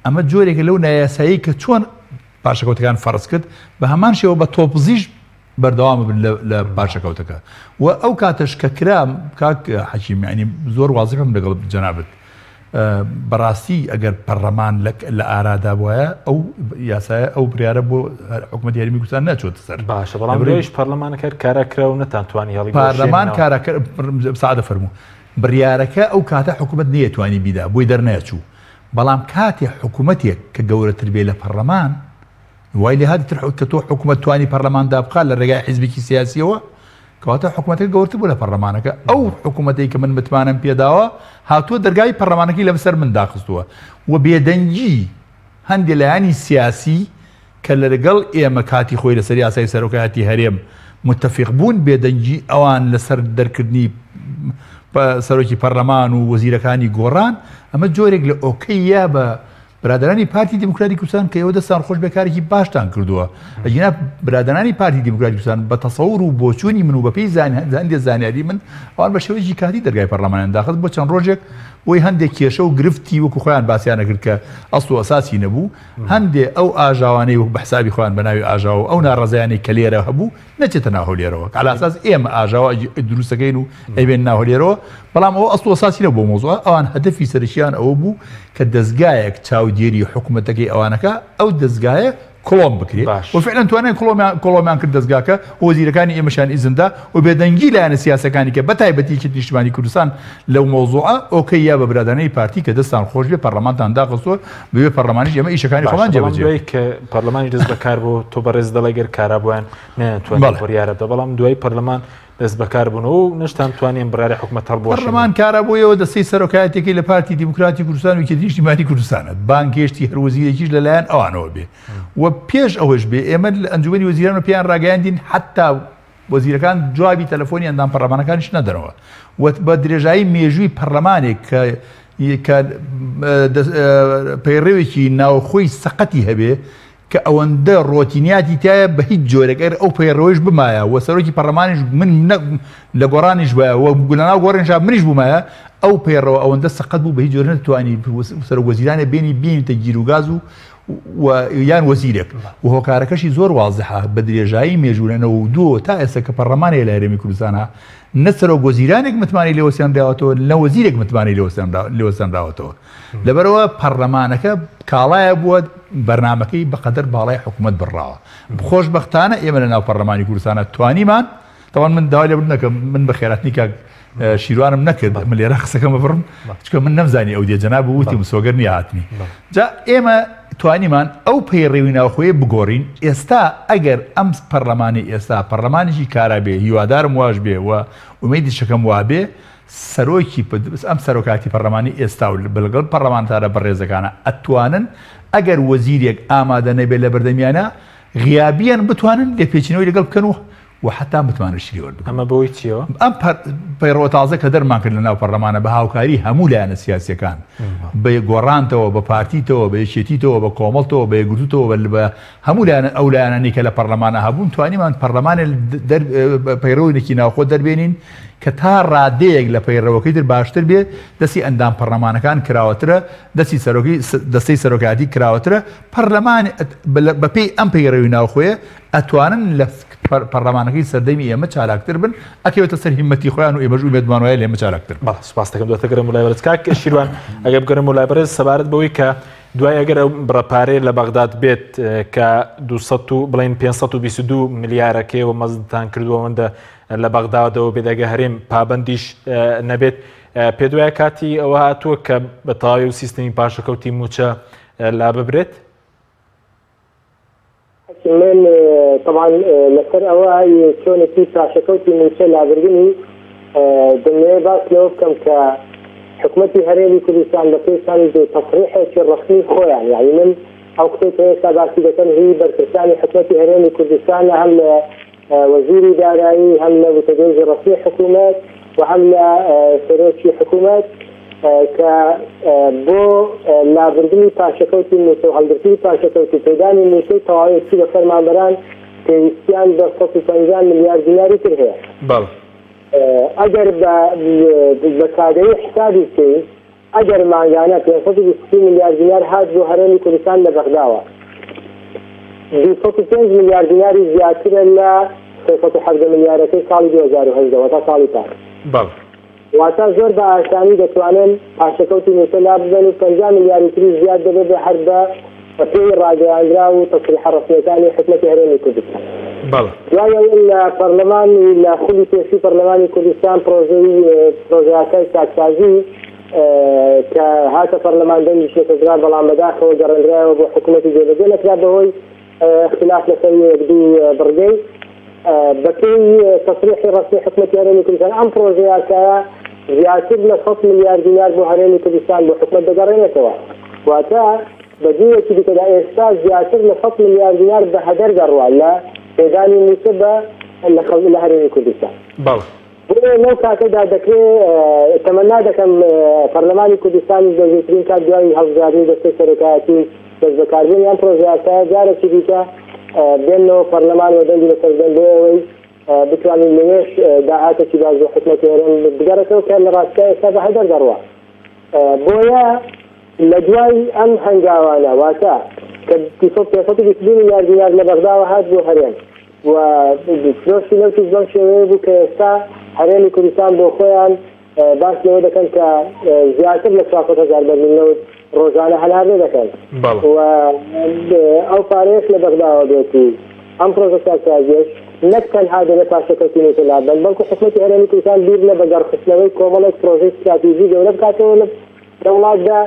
ئەمە جۆرێکە لەو نایاسایی کە چۆن پاشەکەوتەکان فەرز کرد بە هەمان شێوە بە تۆپزیش بەردەوام بن لە پاشەکەوتەکە و ئەو کاتەش کە کرام کاک حەکیم یعنی زۆر وازیفم لەگەڵ جەنابەت بەڕاستی ئەگەر پەرلەمان لە ئارادا بواە ئەو یاسایە ئەو بریارە بۆ حکوومەتی هەرێمی کوردستان ناچۆتە سەر باشە بەڵام لێش پەرلەمانەکە کارەکرا و نەتانتوانی هەڵی پارلەمان کارەکە سادە فەرموو بریارەکە ئەو کاتە حکوومەت نەیەتوانی بیدا بۆی دەرناچوو بەڵام کاتێ حکوومەتێک کە گەورەتر بێ لە پەرلەمان وای لێ هاتی تر کە تۆ حکوومەت توانی پەرلەماندا بخات لە ڕێگای حیزبێکی سیاسیەوە کەواتە حکوومەتەکە گەورەتر بوو لە پەرلەمانەکە ئەو حکوومەتەی کە من متمانم پێداوە هاتووە دەرگای پەرلەمانەکەی لەبەسەر من داخستووە و بێدەنگی هەندێک لایانی سیاسی کە لەگەڵ ئێمە کاتی خۆی لەسەر یاسای سەرۆکایەتی هەرێم متفق بوون بێدەنگی ئەوان لەسەر دەرکردنی سەرۆکی پەرلەمان و وەزیرەکانی گۆڕان ئەمە جۆرێک لە ئۆکەیە بە برادرانی پارتی دموکراتی کوردستان کە ئێوە دەستان خۆش بێکارێکی باشتان کردووە ئەگینا برادرانی پارتی دموکراتی کوردستان بە تەسەوور و بۆچوونی من و بەپێی هەندێک زانیاری من ئەوان بە شێوەیەکی کاتی دەرگای پەرلەمانیان داخست بۆ چەند ڕۆژێک وەی هەندێک کێشە و گرفتی وەکو خۆیان باسییانە کرد کە ئەسڵ و ئەساسی نەبوو هەندێ ئەو ئاژاوانەی و بە حسابی خۆیان بە ناوی ئاژاوە ئەو ناڕەزایانەی کە لێرە هەبوو نەچێتە ناهۆلێرەوە على ئاساس ئێمە ئاژاوە دروستەکەین و ئەبێن ناهۆلێرەوە بەڵام ئەو ئەسڵ و ئەساسی نەبوو مۆزوع ئەوان هەدەفی سەرشیان ئەوە بوو کە دەستگایەک چاودێری حکوومەتەکەی ئەوانەکە ئەو دەستگایە کۆڵۆم بکرێت و فعلا توانێت کۆڵۆمیان کرد دەستگاکە وەزیرەکانی ئێمەشان ئیزندا و بێدەنگی لایەنە سیاسەکانی کە بەتایبەتی نیشتیمانی کوردستان لەو مۆزوعە ئۆکەی یا بە برادرانەی پارتی کە دەستان خۆش بێ پەرلەمانتان داخستووە بەوێ پەرلەمانیش ئێمە ئیشەکانی خۆمان جێبەجێ کە پەرلەمانی دەست بەکار بۆ تۆ بەڕێز دەڵێگەر کارابوویان نەتوانێت بڕیارەدە بەڵام دوای پەرلەمان دەست بەکار بوون و نشتان توانین بڕیاری حکوومەت هەڵبۆشێنن پەرلەمان کارە بۆیەوە دەستەی سەرۆکایەتێکی لە پارتی دیموکراتی کوردستان و یەکێتی نیشتیمانی کوردستانە بانکێشتی هەروەزیرێکیش لەلایەن ئەوانەوە بێ و پێش ئەوەش بێ ئێمە لە ئەنجومەنی وەزیران و پێیان ڕاگەیاندین حتا وەزیرەکان جوابی تەلەفۆنیاندان پەرلەمانەکانیش نەدەنەوە و بە درێژایی مێژووی پەرلەمانێک کە پەیڕێوێکی ناوخۆی سەقەتی هەبێ کە ئەوەندە ڕۆتینیاتی تایە بە هیچ جۆرەگەر ئەو پەیڕەوەش بمایە و سەرۆکی پەرلەمانیش من لە گۆڕانیش بە و گولەناو گۆڕێنش منیش بوومایە ئەو پەیڕەوە ئەوەندە سەقەت بوو بە هیچ جۆرە نەتوانی سەرۆک وەزیرانە بینیتە گیروگاز و یان وەزیرێک و هۆکارەکەشی زۆر وازحە بە درێژایی مێژوورەنەوە دووە تا ئێستا کە پەرلەمانێ لە هەرێمی کوردستانە نە سەرۆک وەزیرانێک متمانی لێوەسیاندراوەتەوە نە وەزیرێک متمانی لێوەساندراوەتەوە لەبەرەوە پەرلەمانەکە کاڵایە بووە بەرنامەکەی بەقەدەر باڵای حکوومەت بڕاوە خۆشبەختانە ئێمە لە ناو پەرلەمانی کوردستانە توانیمان تەوان من داوای لێ بردنەکە من بە خێراتنی کاک شیروانم نەکرد من لێرە قسەکەمە بڕم چکە من نەمزانی ئەو دێجەنا بووتی مسۆگەر نیە هاتنی جا ئێمە توانیمان ئەو پەیڕێوی ناوخۆیە بگۆڕین ئێستا ئەگەر ئەم پەرلەمانی ئێستا پەرلەمانێکی کارا بێ هیوادارم واش بێ و ئومێدی شەکەم وابێ سەرۆکی ئەم سەرۆکاتی پەرلەمانی ئێستا و بەلگەڵ پەرلەمانتارە بەڕێزەکانە ئەتوانن ئەگەر وەزیرێک ئامادە نەبێت لە بەردەمیانە غیابیان بتوانن لێپێچینەوەی لەگەڵ بکەن و حتا متمانە شری وەردبن ئەمە بۆی چیەوە ئەم پەیڕەوە تازە کە دەرمان کرد لە ناو پەرلەمانە بە هاوکاری هەموو لایەنە سیاسیەکان بە گۆڕانتەوە بە پارتیتەوە بە یەکێتیتەوە بە کۆمەڵتەوە بە یەکگرتووتەوە بە هەموو لایەنە ئەو لایەنانی کە لە پەرلەمانە هەبوون توانیمان پەرلەمانە پەیڕەوێکی ناوخۆ دەربێنین کە تا ڕادەیەک لە پەیڕەوەکەی تر باشتر بێت دەستی ئەندام پەرلەمانەکان کراوەترە دەستەی سەرۆکاتی کراوەترە پەرلەمان بەپێی ئەم پەیڕەوی ناوخۆیە ئەتوانن لە پەرلەمانەکەی سەردەمی ئێمە چالاکتر بن ئەکەوێتە سەر هیمەتی خۆیان و ئێمەژ و بێدوانوایە لێمە چالاکتر. سپاس دەکەم دواتە گەرم وڵای بەرز کاک شیروان ئەگە بگەرم وڵای بەرز سەبارەت بەوەی کە دوای ئەگەر ئەو بڕەپارەی لە بەغداد بێت کە 522 ملیارەکەیەوە مەزتان کردووەوەندە لە بەغدادەوە بێدەگە هەرێم پابەندیش نەبێت پێ دوایە کاتی ئەوە هاتووە کە بە تەواوی و سیستەمی پاشەکەوتی موچە لا ببرێت؟ من طبعا لەسەر ئەوە چۆنێکی پاشەکەوتی موچە لابردنی دنیای باس لەوە بکەم کە حکومەتی هەرێمی کوردستان لە پێی ساڵی تەصریحێکی ڕەسمی خۆیان یعنی من ئەو قسەی کە ئێستا باسی دەکەم هی بەرپرسانی حکومەتی هەرێمی کوردستانە هەم لە وەزیری دارایی هەم لە وتەگەیزی ڕەسمی حکوومەت و هەم لە سەرۆکی حکوومەت کە بۆ لابردنی پاشەکەوتی موچە و هەڵگرتنی پاشەکەوتی پەیدانی موچەی تەواوەتی بە فەرمانبەران پێویستیان بە 150 ملیار دیناری تر هەیە. ئەگەر بە سادەیی حسابی بکەین ئەگەر ماگانە 520 ملیار دینار هات بۆ هەرێمی کوردستان لە بەغداوە 205 ملیار دیناری زیاترە لە 370 ملیارەکەی ساڵی 2018 تا ساڵی پاس. واتە زۆر بە ئاسانی دەتوانن پاشەکەوتی موچە لا ببەن و 50 ملیاری تری زیاد دەبێت بە هەر بە پێی ڕاگەیاندرا و تەصریحە ڕەسمیەکانی حکومەتی هەرێمی کوردستان. دوایە لە پەرلەمانی لە خولی پێشی پەرلەمانی کوردستان پرۆژەکەی ساکسازی کە هاتە پەرلەمان دەنگی شێتەزرا بەڵام بەداخەوە گەڕێنرایەوە بۆ حکومەتی جێبەجێ نەکرا بەهۆی اختلاف لەسەر یەک دوو بڕگەی بەپێی تەصریحی ڕەسمی حکومەتی هەرێمی کوردستان ئەم پرۆژەیەکە زیاتر لە 100 ملیار دینار بۆ هەرێمی کوردستان بۆ حکومەت دەگەڕێنێتەوە واتە بەجێیەکی دیکەدا ئێستا زیاتر لە 100 ملیار دینار بە هەدەر دەڕوا لە پێدانی موچە بە لە هەرێمی کوردستان. لەو کاتەدا دەکرێت تەمەنا دەکەم پەرلەمانی کوردستانی دەوزێترین کات دوای هەڵبژاردننی دەستەی سەرۆکایەتی دەست بەکاربوونی ئەم پرۆژەیەکە جارێکی دیکە بێنەوە پەرلەمان و دەنگی لەسەردەن بۆ ئەوەی بتوانین لەوێش داهاتێکی باش بۆ حکومەتی هەرێم بگەڕێتەوە کە لە ڕاستیدا ئێستا بە هەدەر دەڕوا. بۆیە لە دوای ئەم هەنگاوانە واتە کە 520 ملیار دینار لە بەغداوە هات بۆ هەرێم و فرۆشتی نەوتیش بەم شێوەیە بوو کە ئێستا هەرێمی کوردستان بۆ خۆیان باس لەوە دەکەن کە زیاتر لە 400,000 بەرمیل ڕۆژانە هەناردە دەکەن و ئەو پارەیەش لە بەغداوە بێتی ئەم پرۆژە ساکسازیەش نەک تەنها دەبێت پاشەکەوتی موچە لابن بەڵکو حکومەتی هەرێمی کوردستان بیر لە بەجارخستنەوەی کۆمەڵێک پرۆژەی استراتیژی گەورە بکاتەوە لە وڵاتدا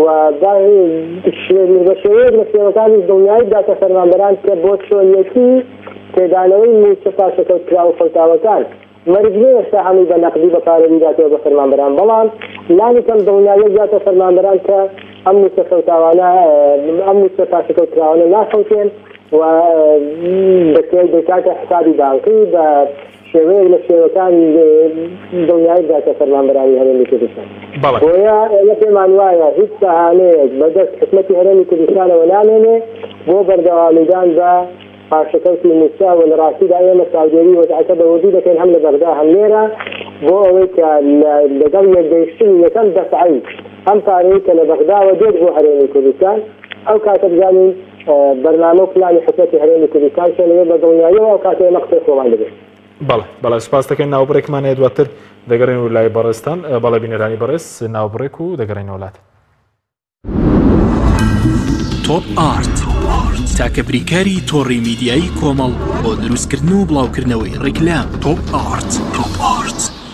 و بە شێوەیەک لە شێوەکانی دڵنیایی داتە فەرمانبەران کە بۆ چۆنیەتی تێدانەوەی موچە پاشەکەوت کرا و فەوتاوەکان مەرجێ ئێستا هەمووی بە نەقدی بە پارەوی داتەوە بە فەرمانبەران بەڵام لانی کەم دڵنیایی داتە فەرمانبەران کە ئەم موچە فەوتاوانە ئەم موچە پاشەکەوت کراوانە ناخەوتێن و دەکاتە حسابی بانکی بە شێوەیەک لە شێوەکانی دڵنیایی داتە فەرمانبەرانی هەرێمی کوردستان. بۆیە ئێمە پێمان وایە هیچ سەهانەیەک بەدەست حکومەتی هەرێمی کوردستانەوە نامێنێ بۆ بەردەوامیدان بە پاشەکەوتی موچە و لە ڕاستیدا ئێمە چاودێری وەزعەکە بەوردی دەکەین هەم لە بەغدا هەم لێرە بۆ ئەوەی کە لەگەڵ یەکگەیشتنی یەکەم دەفعی ئەم پارەی کە لە بەغداوە دێت بۆ هەرێمی کوردستان ئەو کاتە بزانین بەرنامە و پلانی حکومەتی هەرێمی کوردستان شێنەوە بە دڵنیاییەوە ئەو کاتە ئێمە قسەی خۆمان دەبێت. بەڵێ سپاس دەکەین ناوبڕێکمانەیە دواتر دەگەڕێن و لای بەڕێستان بەڵێ بینەرانی بەڕێز ناوبڕێک و دەگەڕین وڵات. تۆپ ئارت تاکە بریکاری تۆڕی میدیایی کۆمەڵ بۆ دروستکردن و بڵاوکردنەوەی ڕیکلام. تۆپ ئارت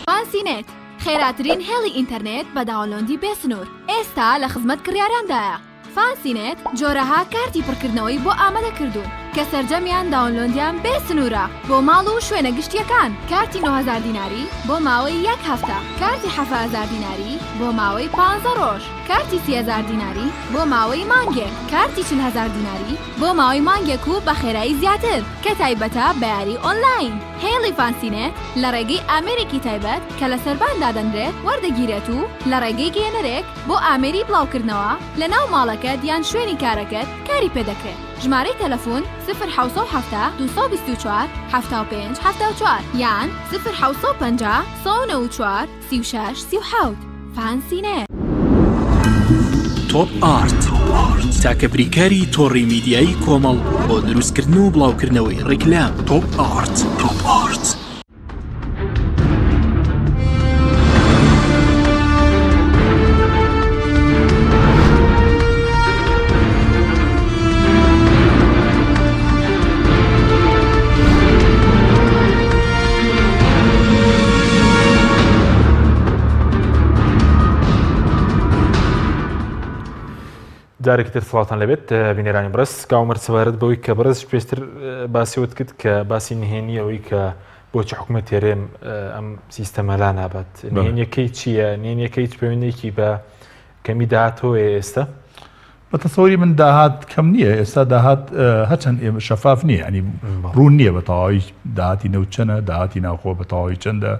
فانسینێت خێراترین هێڵی ئینتەرنێت بە داوەلۆندی بێسنوور ئێستا لە خزمەت کڕیاراندایە. فانسینێت جۆرەها کارتی پڕکردنەوەی بۆ ئامادە کردوون کە سەرجەمیان داونلۆندیان بێ سنوورە بۆ ماڵ و شوێنە گشتیەکان. کارتی 9,000 دیناری بۆ ماوەی 1 هەفتە، کارتی 7,000 دیناری بۆ ماوەی 15 ڕۆژ، کارتی 30,000 دیناری بۆ ماوەی مانگێک، کارتی 40,000 دیناری بۆ ماوەی مانگێک و بە خێرایی زیاتر کە تایبەتە بە یاری ئۆنلاین. هێڵی فانسینێت لە ڕێگەی ئامێرێکی تایبەت کە لە سەرباندا دەنرێت وەردەگیرێت و لە ڕێگەی گێنەرێک بۆ ئامێری بڵاوکردنەوە لە ناو ماڵەکەت یان شوێنی کارەکەت کاری پێدەکرێت. ژمارەی تەلەفۆن 070 224 75 74 یان 050 194 36 37. فانسینێت. تۆپ ئارت تاکە بریکاری تۆڕی میدیایی کۆمەڵ بۆ دروستکردن و بڵاوکردنەوەی ڕیکلام تۆپ ئارت. جارێکی تر سڵاتان لەبێت بینێرانی بەڕست کاومەر سەبارەت بەوەی کە بەڕست پێشتر باسیوت کرد کە باسی نهێنیەوەی کە بۆچی حکومەت هێرێم ئەم سیستەمە لا نابات نهێنیەکەی چییە؟ نهێنیەکەی هیچ پەیوەندێکی بە کەمی داهاتەوە ئێستا؟ بە تەسەوری من داهات کەم نییە ئێستا داهات هەچەند شەفاف نییە ئەنی ڕوون نییە بە تەواوی داهاتی نەوت چەنە داهاتی ناوخۆ بە تەواوی چەندە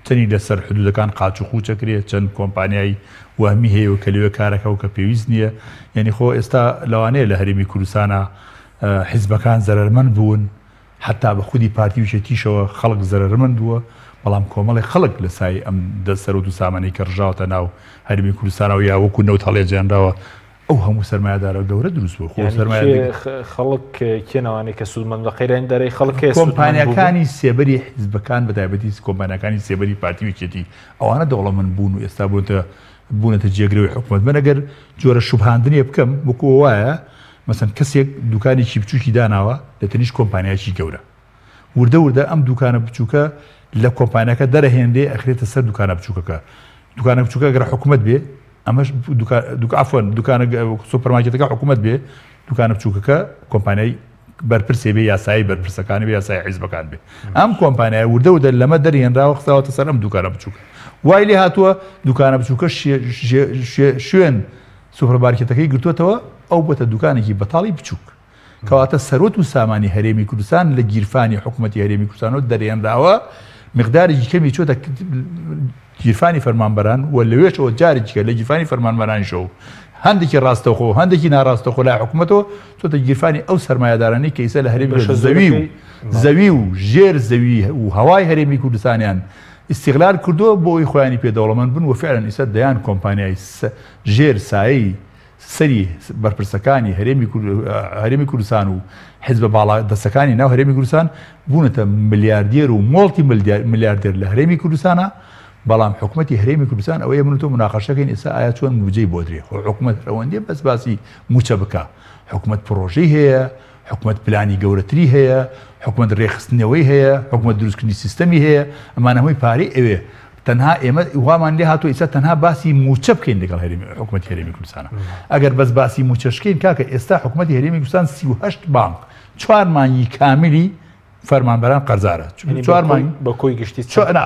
چەندی لەسەر حدودەکان قاچ و خوچەکرێت چەند کۆمپانیایی وهمی هەیە و کە لەوێ کارەکە و کە پێویست نییە یعنی خۆ ئێستا لەوانەیە لە هەرێمی کوردستانە حیزبەکان زەرەرمەند بوون حتا بە خودی پارتی وچێتیشەوە خەڵک زەرەرمەند بووە بەڵام کۆمەڵی خەڵک لە سای ئەم دەسەرۆت و سامانەی کە ڕژاوتە ناو هەرێمی کوردستانەوە یا وەکو نەوت هەڵێجیانراوە ئەو هەموو سەرمایه‌دارە گەورە دروست بوو خۆ خەڵک کێنەوانەی کە سوودمەند بە قەیرانی دەرەی خەڵک کۆمپانیەکانی سێبەری حیزبەکان بەتایبەتی کۆمپانیەکانی سێبەری پارتی وچێتی ئەوانە دەوڵەمەند بوون و ئێستا بوونەتە جێگرەوەی حکومەت من ئەگەر جۆرە شوبهاندنێ بکەم وەکو وایە مەسەن کەسێک دوکانێکی بچووکی داناوە لە تەنیش کۆمپانیایکی گەورە وردە وردە ئەم دوکانە بچووکە لە کۆمپانیەکە دەرەهێندێ ئەخرێتە سەر دوکانە بچووکەکە دوکانە بچووکە گەر حکومەت بێ ئەمەش عفوان دوکانە سوپەرمارکێتەکە حکومەت بێ دوکانە بچووکەکە کۆمپانیای بەرپرسێ بێ یاسایی بەرپرسەکانی بێ یاسای حیزبەکان بێ ئەم کۆمپانیای وردە وردە لەمە دەرهێنراوە خستاوەتە سەر ئەم دوکانە بچووکە وای لێ هاتووە دوکانە بچووکە شوێن سوپەرمارکێتەکەی گرتووەتەوە ئەو بۆتە دوکانێکی بەتاڵی بچووک کەواتە سەرۆت و سامانی هەرێمی کوردستان لە گیرفانی حکوومەتی هەرێمی کوردستانەوە دەرهێنراوە مقدارێکی کەمی چۆتە گیرفانی فەرمانبەران و لەوێشەوە جارێکیکە لە گیرفانی فەرمانبەرانیشەوە هەندێکی ڕاستەوخۆ هەندێکی ناڕاستەخۆ لای حکوومەتەوە چۆتە گیرفانی ئەو سەرمایه‌دارانەی کە ئێستا لە هەرێمی زەوی و ژێر زەوی و هەوای هەرێمی کوردستانیان استیغلال کردووە بۆ ئەوی خۆیانی پێدەوڵەمەند بن و فعلا ئێستا دەیان کۆمپانیای ژێر سایی سەری بەرپرسەکانی هەرێمی کوردستان و حیزبە باڵا دەستەکانی ناو هەرێمی کوردستان بوونەتە ملیاردێر و مۆڵتی ملیاردێر لە هەرێمی کوردستانە بەڵام حکوومەتی هەرێمی کوردستان ئەوەیە من تۆ مناقەشەکەین ئێستا ئایا چۆن موجەی بۆ درێ حکوومەت ڕەوەندێ بەس باسی موچە بکە حکوومەت پرۆژەی هەیە حکوومەت پلانی گەورەتری هەیە حکوومەت ڕێخستنەوەی هەیە حکوومەت دروستکردنی سیستەمی هەیە ئەمان هەمووی پارەی ئەوێ تەنها ئێمە وامان لێ هاتووە ئێستا تەنها باسی موچە بکەین لەگەڵ حکوومەتی هەرێمی کوردستانە ئەگەر بەس باسی موچەشکەین کاکە ئێستا حکوومەتی هەرێمی کوردستان 38 بانک 4 مانگی کاملی فەرمانبەران قەرزارە 4 مانگی بە کۆی گشتی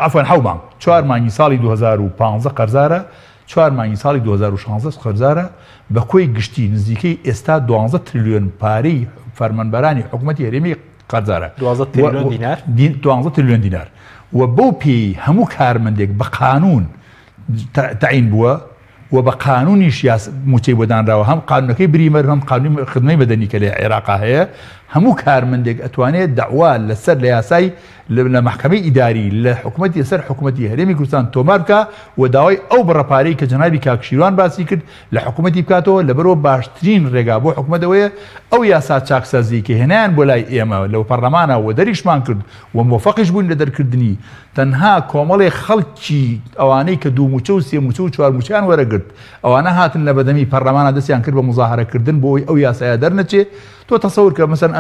عفوان 7 بانک 4 مانگی ساڵی 2015 قەرزارە 4 مانگی ساڵی 2016 قەرزارە بە کۆی گشتی نزیکەی ئێستا 12 تریلیۆن پارەی فەرمانبەرانی حکوومەتی هەرێمی قەرزارە 12 تریلیۆن دینار و بەو پێی هەموو کارمەندێک بە قانون تعین بووە و بە قانونیش موچەی بۆ دانراوە هەم قانونەکەی بریمەر هەم قانونی خدمەی بەدەنی کە لە عێراقا هەیە هەموو کارمەندێک ئەتوانێت دەعوا لەسەر لە یاسای لە محکەمەی ئیداری لە حکوومەتی سەر حکوومەتی هەرێمی کوردستان تۆمار بکە و داوای ئەو بڕەپارەی کە جەنابی کاکشیروان باسی کرد لە حکوومەتی بکاتەوە لەبەرەوە باشترین ڕێگا بۆ حکوومەتەوەیە ئەو یاسا چاکسازی کە هێنیان بۆ لای ئێمە لەو پەرلەمانە و دەریشمان کرد و مۆفەقیش بوون لە دەرکردنی تەنها کۆمەڵی خەڵکی ئەوانەی کە دوو موچە و سێ موچە و چوار موچیان وەرەگرت ئەوانە هاتن لە بەدەمی پەرلەمانە دەستیان کرد بە مزاهرەکردن بۆی ئەو یاسایە دەرنەچێ تۆ تەسەور کە مەسەن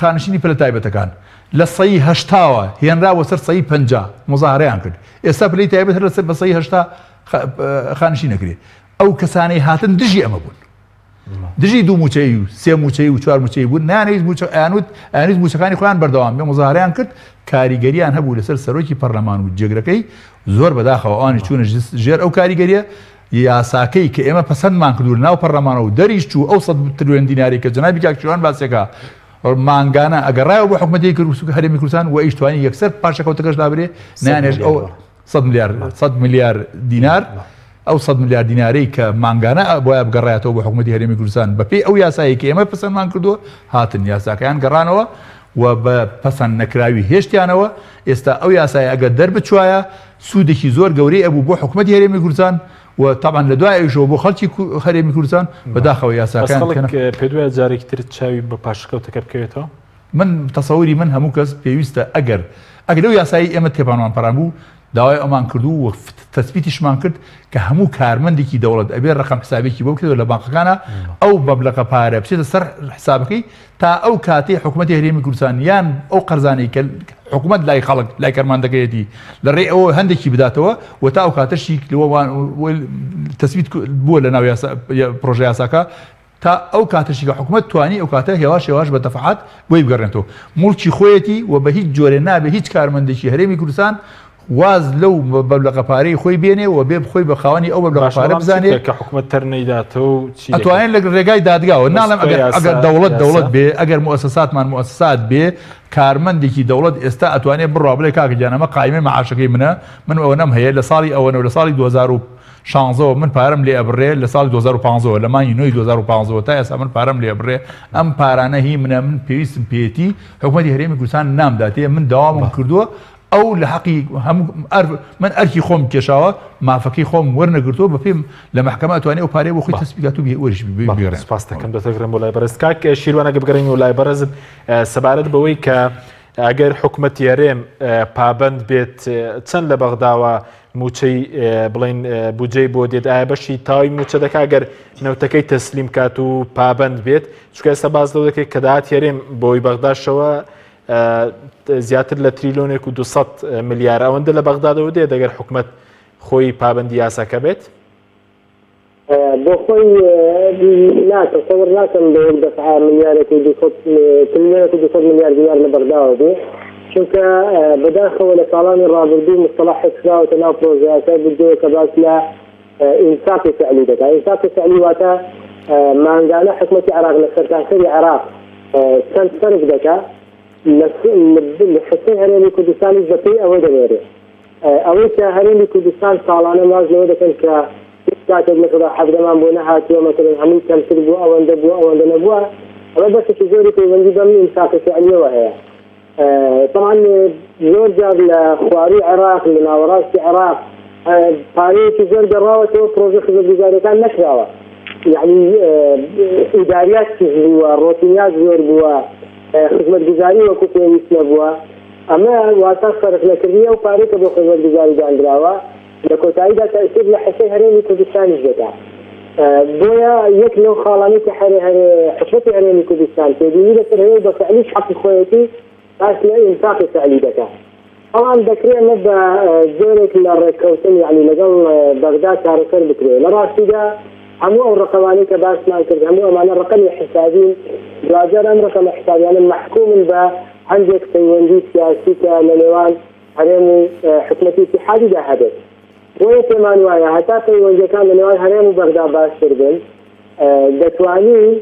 خانشینی پلە تایبەتەکان لە سەی هەشتاوە هێنراوە سەر سەی 50 مزاهرەیان کرد ئێستا پلەی تایبەت هەر لەسەر بە سەی هەشتا خانشی نەکرێت ئەو کەسانەی هاتن دژی ئەمە بوون دژی دوو موچەی و سێ موچەی و چوار موچەی بوون نانویست موچەکانی خۆیان بەردەوام بێ مزاهرەیان کرد کاریگەریان هەبوو لەسەر سەرۆکی پەرلەمان و جێگرەکەی زۆر بەداخەوە ئەوانی چوونە ژێر ئەو کاریگەریە یاساکەی کە ئێمە پەسەندمان کردو ناو پەرلەمانەوە و دەریش چوو ئەو 100 تریلیۆن دیناری کە جەنابی کاکشیروان باسێکە مانگانە ئەگەڕایەوە بۆ حکوومەتی هەرێمی کوردستان و ئیشتوانی یەکسەر پاشەکەوتەکەش دابرێ نانێژ ئەو 100 میلیارد دینار ئەو 100 میلیارد دینارەی کە مانگانە بۆیە بگەڕایەتەوە بۆ حکوومەتی هەرێمی کوردستان بەپێی ئەو یاسایی کە ئێمە پەسەندمان کردووە هاتن یاساکەیان گەڕانەوە و بە پەسەند نەکراوی هێشتیانەوە ئێستا ئەو یاسای ئەگەر دەربچوایە سوودێکی زۆر گەورەی ئەبوو بۆ حکوومەتی هەرێمی کوردستان و طبعا لە دوایشەوە بۆ خەڵکی هەرێمی کوردستان بەداخەوە یاساکان پێ دوای جارێکی تر چاوی بە پاشکەوتەکە بکەوێتەوە. من تەسەوری من هەموو کەس پێویستە ئەگەر لەو یاسایی ئێمە تێپانوان پەران بوو داوای ئەمان کردو و تەسبیتیشمان کرد کە هەموو کارمەندێکی دەوڵەت ئەبێ ڕقم حسابێکی بۆ بکرێتەوە لە بانقەکانە ئەو مەبلەغە پارە بچێتە سەر حسابەکەی تا ئەو کاتێ حکوومەتی هەرێمی کوردستان یان ئەو قەرزانەی کە حکوومەت لای خەڵک لای کەرماندەکەیەتی لە ڕێ ئەوە هەندێکی بداتەوە و تا ئەو کاتەشی تەسبیت بووە لە ناو پرۆژە یاساکە تا ئەو کاتەشیکە حکوومەت توانی ئەو کاتە هێواش بە دەفعات بۆی بگەڕێنەوە مڵکی خۆیەتی و بە هیچ جۆرە نابێ هیچ کارمەندێکی هەرێمی کوردستان واز لەو مەبلەغە پارەی خۆی بێنێ و بێ بخۆی بە خاوەنی ئەو مەبلەغە پارە بزانێت کە حکوومەت تەرنەیداتەوە ئەتوانێت لە ڕێگای دادگاوە ناڵم ئەگەر دەوڵەت بێ ئەگەر مؤسساتمان مؤسسات بێ کارمەندێکی دەوڵەت ئێستا ئەتوانێت بڕوا بڵێ کاکە گیانەمە قایمە معاشەکەی منە من ئەوە نەم هەیە لە ساڵی ئەوەنە و لە ساڵی 2016 من پارەم لێ ئەبڕێ لە ساڵی 2015 لە مانگی 9 2015 تا ئێستا من پارەم لێ ئەبڕێ ئەم پارانە هی منە من پێویستم پێێتی حکوومەتی هەرێمی کوردستان نامداتێ من داوامم کردووە ئەو لە حەقی من ئەرکی خۆم کێشاوە مافەکەی خۆم وەرنەگرتووە بە پێم لە محکەمە ئەتوانێت و پارەی بۆ خۆی تەسبیگات و وەرش بگەڕێن. سپاس دەکەم دەتەگرم بۆ لای بەرز کاک شیروانەگە بگەڕین و لای بەرزت سەبارەت بەوەی کە ئەگەر حکوومەتی هەرێم پابند بێت چەند لە بەغداوە موچەی بڵین بودجەی بۆ دێت ئایا بەشی تاوی موچە دەکا گەر نەوتەکەی تەسلیم کات و پابند بێت چکە ئێستا باز لەو دەکەی کە داهات هەرێم بۆی بەغداشەوە زیاتر لە تریلیۆنێک و 200 ملیار ئەوەندە لە بەغدادەوە دێ دەگەر حکوومەت خۆی پابندی یاساکە بێت بۆ خۆی ناتەسەوەر ناکەم بە یەک دەفعە ملیارێکی 200 ملیار دینار لە بەغداوە بێ چونکە بەداخەوە لە ساڵانی ڕابردوو مستەلاح حسراوەتە ناو پرۆژەکە بودجەیە کە باس لە ئینسافی فعلی دەکات. ئینسافی فعلی واتە مانگانە حکوومەتی عێراق لە سەرتاسەری عێراق چەند فەرق دەکات لە حسەی هەرێمی کوردستانی زەپەی ئەوە دەمێرێ ئەوەی کە هەرێمی کوردستان ساڵانە ماز لەوە دەکەن کە کاتێک مثلا حەبدەمان بۆ نەهاتووە مثلا هەمووی کەمتر بوو ئەوەندە بووە ئەوەندە نەبووە ئەوە بەشێکی زۆری پەیوەندی بەم ئینسافی فعلیەوە هەیە. طبعا زۆر جار لە خواروی عێراق لە ناوەڕاستی عێراق پارەیەکی زۆر گەڕاوەتەوە پرۆژە خزمەتگوزاریەکان نەکراوە یعنی ئیداریات بووە ڕۆتینیات زۆر بووە خزمەتگوزاری وەکو پێویست نەبووە ئەمە واتە فەرقلەکردنی ئەو پارەی کە بۆ خزمەتگوزاری دانراوە لە کۆتاییدا تەئسیر لە حسەی هەرێمی کوردستانیش دەکات. بۆیە یەک لەو خاڵانی کە حکومەتی هەرێمی کوردستان پێبینی لەسەر هەیە بە فعلیش حەقی خۆیەتی باس لە ئینفاقی فعلی دەکات. طبعا دەکرێت ئەمە بە زۆرێک لە ڕێککەوتن یعنی لەگەڵ بەغدا کارەکەر بکرێت لە ڕاستیدا هەموو ئەو ڕقەوانی کە باسمان کرد هەموو ئەمانە ڕقەمی حسابین دوجار ئەم ڕقەمە حسابیانە محکومن بە هەندێک پەیوەندی سیاسی کە لە نێوان هەرێم و حکومەتی اتحادیدا هەبێت بۆیە پێمان وایە هەتا پەیوەندیەکان لە نێوان هەرێم و بەغدا باشتر بن دەتوانین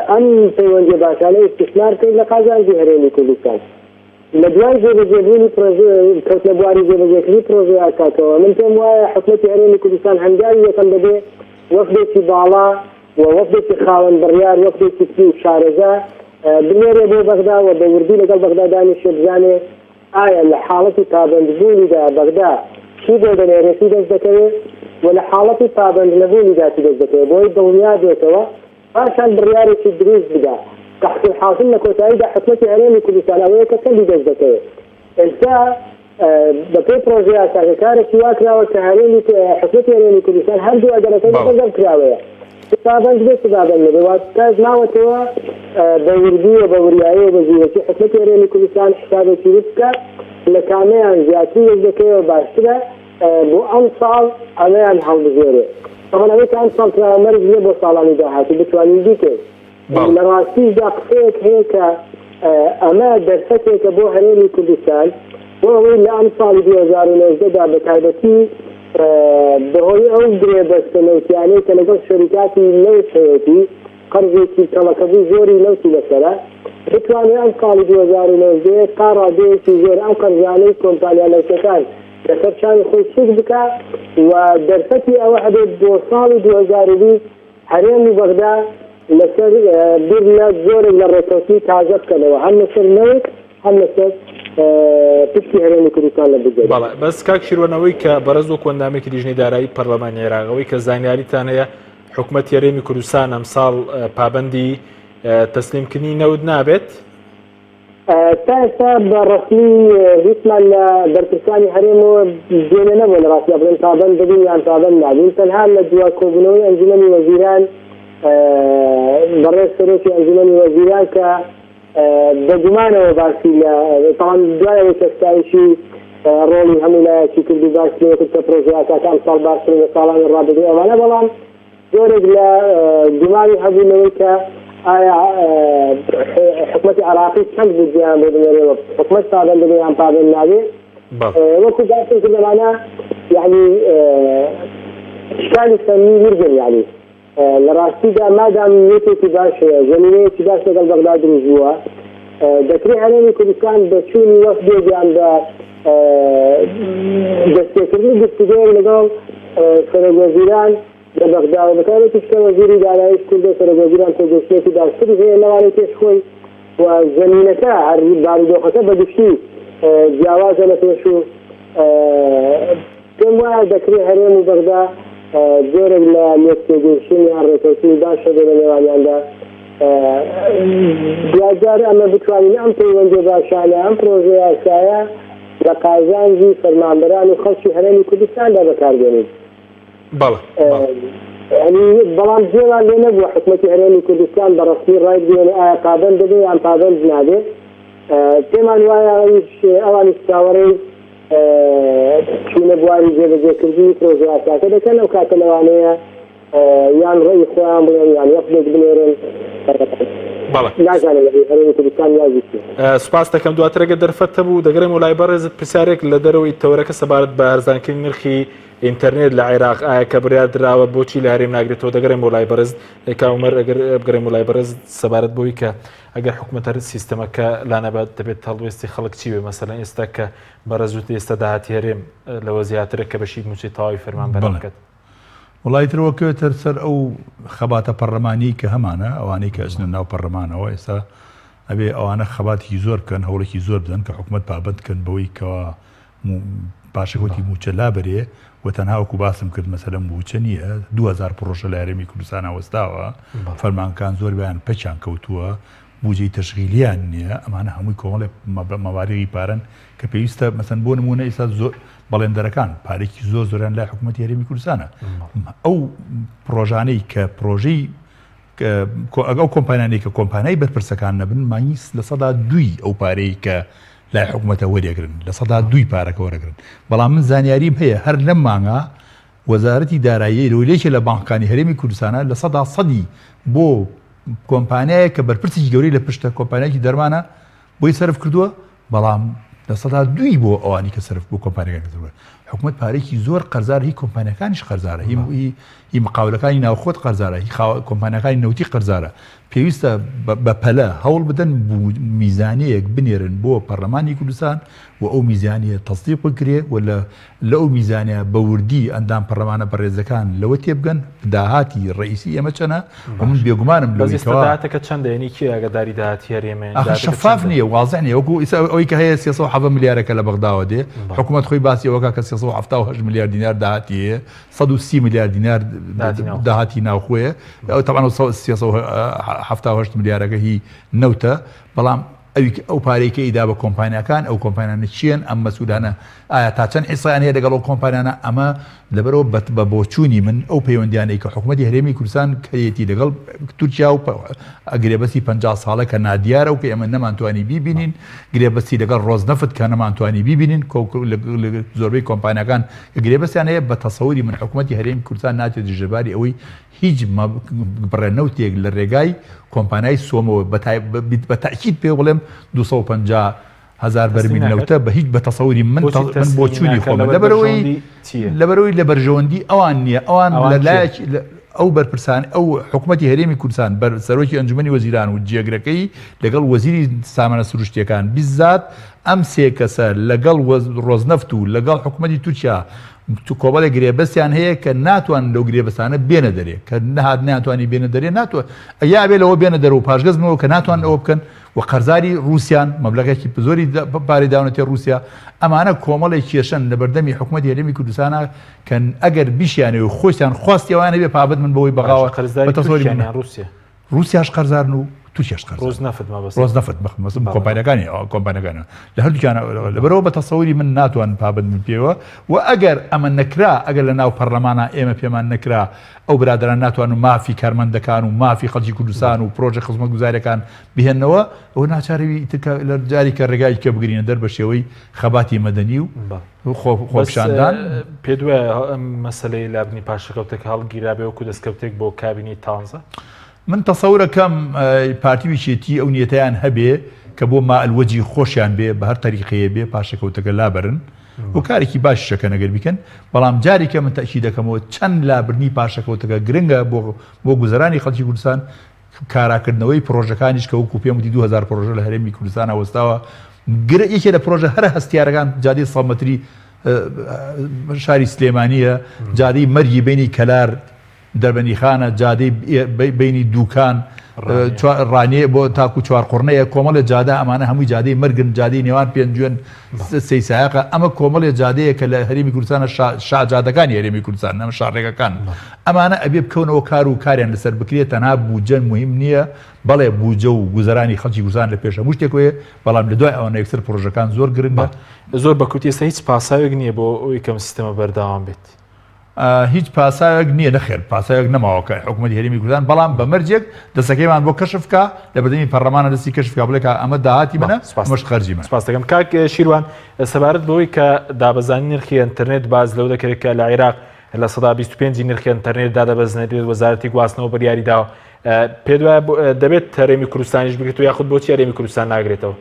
ئەم پەیوەندی باشانە استثمار کرد لە قازانجی هەرێمی کوردستان لە دوای جێبەجێبوونی کەوتنە بواری جێبەجێکردنی پرۆژەیە ئاکاتەوە من پێم وایە حکومەتی هەرێمی کوردستان هەنگاوی یەکەم دەبێ وەفدێکی باڵا و وەفدێکی خاوەن بڕیار وەفدێکی پی و شارەزا بنێرێ بۆ بەغدا و بە وردی لەگەڵ بەغدا دانیشێ بزانێ ئایا لە حاڵەتی پابەندبوونیدا بەغدا چی بۆ دەنێرێتی دەست دەکەوێت و لە حاڵەتی پابەند نەبوونیدا چی دەست دەکەوێت بۆی دڵنیا بێتەوە پاشان بڕیارێکی دروست بدا تحصیل حاصل لە کۆتاییدا حکومەتی هەرێمی کوردستان ئەوەیە کە چەندی دەست دەکەوێت ئێستا بە پێی پرۆژەی یاساکارێکی وا کراوە کە حکومەتی هەرێمی کوردستان هەردوو ئەگەرەکەی بەدەم کراوەیە پابەند بێت پابەند نەبێت واتە ناوەتەوە بە وردی و بە وریایی و بە زیرەکی حکومەتی هەرێمی کوردستان حسابێکی بکات لە کامەیان زیاتر دەست دەکەوێت باشترە بۆ ئەم ساڵ ئەمەیان هەڵبژێرێت طبعا ئەوەی کە ئەم ساڵ مەرج نیە بۆ ساڵانی داهاتی بتوانین بیکەین لە ڕاستیشدا قسەیەک هەیە کە ئەمە دەرفەتێکە بۆ هەرێمی کوردستان بۆ ئەوەی لە ئەم ساڵی 2019دا بە تایبەتی بەهۆی ئەو درێبەستە نەوتیانەی کە لەگەڵ شەریکاتی نەوت هەیەتی قەرزێکی کەڵەکەبوو زۆری نەوتی لەسەرە بتوانێت ئەم ساڵی 2019 تا ڕادەیەکی زۆر ئەم قەرزانەی کۆمپانیا نەوتەکان لەسەر شانی خۆی سوود بکات و دەرفەتی ئەوە هەبێت بۆ ساڵی 2020 هەرێمی بەغدا لەسەر بیر لە زۆرێک لە ڕێکەوتی تازە بکەنەوە هەم لەسەر نەوت هەم لەسەر پشتی هەرێمی کوردستان لە بجێ. بەڵێ بەس کاک شیروانەوەی کە بەرز و کۆندامێکی لیژنەی دارایی پەرلەمانی عێراقەوەی کە زانیاریتان هەیە حکوومەت هەرێمی کوردستان ئەمساڵ پابەندی تەسلیمکردنی نەود نابێت؟ تا ئێستا بە ڕەسمی هیچمان لە دەرپرسانی هەرێمەوە دێنە نەبووە لە ڕاستی بڵێن پابەند دەبین یان پابەند نابین، تەنها لە دوا کۆبوونەوەی ئەنجومەنی وەزیران بەڕێز سەرۆکی ئەنجومەنی وەزیران کە بەگومانەوە باسی لە تاوان دوایەوەی کەستایشی ڕۆڵی هەموو لایەکی کرد و باسی لێکرد کە پرۆژەکە ئەمساڵ باشترین لە ساڵانی ڕابردوو ئەوانە، بەڵام زۆرێک لە گومانی هەبوونەوەی کە ئایا حکومەتی عراقی چەند بودجیان بۆ بنێرێەوە حکومەت پابەند دەبێ یان پابەند نابێ، وەکو باسم کردەمانە یعنی شکالی فەنی ورگن، یعنی لە ڕاستیدا مادام یەکێکی باش هەیە زەمینەیەکی باش لەگەڵ بەغدا دروست بووە، دەکرێت هەرێمی کوردستان بە چوونی وەفدێک یان بە دەستپێکردنی گفتوگۆیەک لەگەڵ سەرۆکوەزیران لە بەغدا و بەتایبەتی کە وەزیری داراییش کوردە سەرۆکوەزیران تێگەشتێکی باشتری هەیە لەوانەی پێشخۆی و زەمینەکە هەر بارودۆخەکە بەگشتی جیاوازە لە پێش و پێم وایە دەکرێت هەرێم و بەغدا زۆرێک لە لێکتێگەیشتن یان ڕێکەوتنی باشە بێ لە نێوانیاندا، دوجار ئەمە بتوانین ئەم پەیوەندیە باشانە ئەم پرۆژەیە ئاسایە لە قازانجی فەرمانبەران و خەڵکی هەرێمی کوردستاندا بەکاربێنین. بەڵام جێوان لێ نەبووە حکومەتی هەرێمی کوردستان بە ڕەسمی ڕای بگەێنێ ئایا پابەند دەبێ یان پابەند نابێت. پێمان وایە ئەوانی چاوەڕێی چوونە بواری جێبەجێکردنی پرۆژە ئاساکە دەکەن، ئەو کاتە لەوانەیە یان ڕێی خۆیان بڵێن یان وەختێک بنێرن نازانێت هەرێمی کوردستان یازیچی. سوپاس دەکەم دواترەگە دەرفەتە بوو دەگەڕێم وڵای بەڕێزت پرسیارێک لە دەرەوەی تەورەکە سەبارەت بە هەرزانکردنی نرخی ئینتەرنێت لە عێراق ئایا کە بڕیار دراوە بۆچی لە هەرێم ناگرێتەوە دەگەڕێم وڵای بەڕێز کاومەر ئەگەر بگەڕێم وڵای بەڕێز سەبارەت بۆی کە ئەگەر حکوومەت سیستەمەکە لانەبات دەبێت هەڵوێستی خەڵک چی بێ مەسەلەن ئێستا کە بەڕێزوت ئێستا داهاتی هەرێم لەوە زیاترە کە بەشی موچەی تەواوی فەرمانبەر بکات. وڵایترەوە کەوێتە سەر ئەو خەباتە پەرلەمانی کە هەمانە ئەوانەی کە ئەچنە ناو پەرلەمانەوە ئێستا ئەبێ ئەوانە خەباتی زۆر بکەن هەوڵێکی زۆر بدەن کە حکوومەت پابەند بکەن بەوەی کەەوە پاشەکەوتی موچە لا بەرێ و تەنها وەکو باسم کرد مەسەلەن موچە نییە 2000 پرۆژە لە هەرێمی کوردستانە وەستاوە فەرمانکان زۆر بیان پەچیان کەوتووە بودجەی تەشغیلیان نییە ئەمانە هەمووی کۆمەڵێ مەوارەی پارن کە پێویستە مەسەن بۆ نمونە ئێستا زۆر بەڵێندەرەکان پارێکی زۆریان لای حکوومەتی هەرێمی کوردستانە ئەو پرۆژانەی کە پرۆژەی ئەو کۆمپانیانەی کە کۆمپانیای بەرپرسەکان نەبن مانگی لە سەدا دوی ئەو پارەی کە لای حکوومەتە وەرێگرن لە سەدا دوی پارەکە وەرەگرن، بەڵام من زانیاریم هەیە هەر لەم مانگە وەزارەتی دارایی لەولێکی لە بانکەکانی هەرێمی کوردستانە لە سەدا سەدی بۆ کۆمپانیایە کە بەرپرسێکی گەورەی لە پشتە کۆمپانیایەکی دەرمانە بۆی سەرف کردووە، بەڵام لە سەدا دوی بۆ ئەوانی کە سەرف بۆ کۆمپانیەکان کردووە. حکوومەت پارێکی زۆر قەرزارە، هی کۆمپانیەکانیش قەرزارە، هی مقاولەکانی ناوخۆت قەرزارە، هی کۆمپانیەکانی نەوتی قەرزارە. پێویستە بە پەلە هەوڵ بدەن میزانەیەک بنێرن بۆ پەرلەمانی کوردستان و ئەو میزانیە تەصدیق بکرێ و لە ئەو میزانە بە وردی ئەندام پەرلەمانە بەڕێزەکان لەوە تێبگەن داهاتی ڕئیسی ئێمە چەنە و من بێگومانم لەوەیەکە چەندە ینی کی ئاگاداری داهاتی هەرێمە شەفاف نییە واضح نیە وەکو ئەوەی کە هەیە 370 ملیارەکە لە بەغداوە دێ حکوومەت خۆی باسی ئەوەکە کە 378 میلیارد دینار داهاتی هەیە 130 میلیارد دینار داهاتی ناوخۆیە تەبەن 378 میلیارەکە هی نەوتە، بەڵام ئەو پارێکە ئیدا بە کۆمپانیەکان ئەو کۆمپانیانە چیان ئەم مەسئولانە ئایا تا چەند حیسایان هەیە لەگەڵ ئەو کۆمپانیانە ئەمە لەبەرەوە بە بۆچوونی من ئەو پەیوەندیانەی کە حکوومەتی هەرێمی کوردستان کەیەتی لەگەڵ تورکیا و گرێبەستی 50 ساڵە کە نادیارە و کە ئێمە نەمانتوانی بیبینین، گرێبەستی لەگەڵ ڕۆزنەفت کە نەمانتوانی بیبینین زۆربەی کۆمپانیەکان کە گرێبەستیان هەیە بە تەسەووری من حکوومەتی هەرێمی کوردستان ناتێت ژێرباری ئەوەی هیچ بڕێنەوتێک لە ڕێگای کۆمپانیای سۆمەوە بە تاکید پێ بڵێم 250,000 بەرمیل نەوتە بە هیچ بە تەسەووری من بۆ چوونی خۆمە لەبەرەوەی لە بەرژەوەندی ئەوان نییە، ئەوان لەلایەکی ئەو بەرپرسان ئەو حکوومەتی هەرێمی کوردستان بەر سەرۆکی ئەنجومەنی وەزیران و جێگرەکەی لەگەڵ وەزیری سامانە سروشتیەکان بیزات ئەم سێ کەسە لەگەڵ ڕۆزنەفت و لەگەڵ حکوومەتی تورکیا کۆبەڵێک گرێبەستیان هەیە کە ناتوان لەو گرێبەستانە بێنە دەرێ کە نەهات ناتوانانی بێنە دەرێ ناتوە یا بێ لەوە بێنە دەرەوە پاشگەزمەوە کە ناتوان ئەوە بکەن و قەرزاری رووسیان مەبلەغێکی زۆری پارەی داونەتێ رووسیا ئەمانە کۆمەڵی کێشن لە بەردەمی حکوومەتی هەرێمی کوردستانە کە ئەگەر بیشیانێ و خۆشیان خواستیەوەیانە بێ پابەت من بەوەی بەغاوە رووسیاش قەرزارن و تووشیش ڕۆز نەفت کۆمپانیەکانی لە هەردووکیانە لەبەرەوە بە تەسەوری من ناتوان پابەت من پێوە و ئەگەر ئەمە نەکرا ئەگەر لە ناو پەرلەمانە ئێمە پێمان نەکرا ئەو برادران ناتوان و مافی کارمەندەکان و مافی خەڵکی کوردستان و پرۆژە خزمەت گوزاریەکان بهێنەوە ئەوە ناچارەوی لە جاری کە ڕێگای کە بگرینە دەر بە شێوەی خەباتی مەدەنی و خۆپشاندان پێ دوایە ئەم مەسلەی لابنی پاشەکەوتێک هەڵگیرابێ وەکو دەستکەوتێک بۆ کابینی تانزە من تەسەورەکەم پارتیویچێتی ئەو نیەتیان هەبێ کە بۆ مائەلوەجی خۆشیان بێ بە هەر تەریقەیە بێ پاشەکەوتەکە لابرن و کارێکی باش شەکە نەگەر بیکەن بەڵام جارێکە من تەکی دەکەمەوە چەند لابرنی پاشەکەوتەکە گرنگە بۆ گوزەرانی خەڵکی کوردستان کاراکردنەوەی پرۆژەکانیش کە وەکو پێم وتی 2000 پرۆژە لە هەرێمی کوردستان وەستاوە یەکێ لە پرۆژە هەرە هەستیارەکان جادەی سەڵمەتری شاری سلێمانیە جادەی مەرگی بینی کەلار دەربەنیخانە جادەی بینی دووکان ڕانێ بۆ تاکو چوارقڕنەیە کۆمەڵە جادە ئەمانە هەمووی جادەی مەرگن جادەی نێوان پێنجوێن سەیسایەقە ئەمە کۆمەڵێ جادەیە کە لە هەرێمی کوردستانە شاجادەکانی هەرێمی کوردستان ئەمە شارڕێگەکان ئەمانە ئەبێ بکەونەوە کار و کاریان لەسەر بکرێت تەنها بوجە مهم نییە بەڵێ بوجە و گوزەرانی خەڵکی کوردستان لە پێشە شتێکوەیە بەڵام لە دوای ئەوەنە یەکسەر پرۆژەکان زۆر گرنگە زۆر بەکوتی ئێستا هیچ پاساوێک نییە بۆ ئەوی کەم سیستەمە بەردەوام بێت هیچ پاسایەک نییە نەخێر پاسایەک نەماوەکە حکوومەتی هەرێمی کوردستان بەڵام بەمەرجێک دەسەکەیمان بۆ کەشفکە لە بەردەمی پەرلەمانە دەستی کەشفکە بڵێکە ئەمە داهاتی منە مەش خەرجی من سپاس دەکەم کاک شیروان سەبارەت بەوەی کە دابەزانی نرخی ئینتەرنێت باز لەو دەکرێت کە لە عێراق لە 125 نرخی ئینتەرنێت دادەبەزنێت وەزارەتی گواستنەوە بڕیاری داوە پێ دوایە دەبێت هەرێمی کوردستانیش بگرێت و یاخود بۆچی هەرێمی کوردستان ناگرێتەوە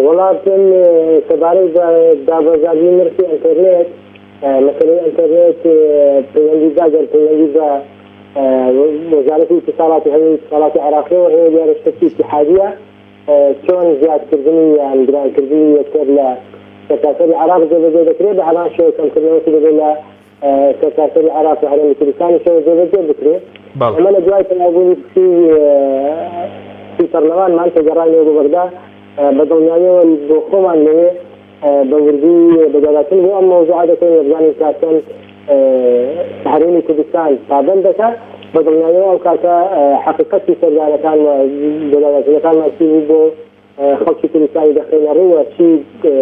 وڵاتم سەبارەت بە دابەزانی نرخی ئینتەرنێت مثلا انترنت پیوندی داگر پیوندی با وزارت اتصالات هەیە اتصالات عراقی و هەیە دیارەشتەکی اتحادیە چۆن زیادکردنی یان گرانکردنی یەکتر لە سەرتاسەری عراق جێبەجێ دەکرێت بە هەمان شێوە کەمکردنەوەی دەبێت لە سەرتاسەری عراق و هەرێمی کوردستانی شێوە جێبەجێ بکرێت ئەمە لە دوای تەناوبوونی پرسی پەرلەمانمان کە گەڕانەوە بۆ بەردا بە دڵنیاییەوە بۆ خۆمان لەوێ بەوردی بەداداتن بۆ ئەم مەوزوعە دەکەین بزانین کاتەن هەرێمی کوردستان پابەند دەکات بە دڵنیاییەوە ئەو کاتە حەقیقەتی سەردانەکان و بەداداتنەکانمان چی بۆ خەڵکی کوردستانی دەخێنە ڕێوە چی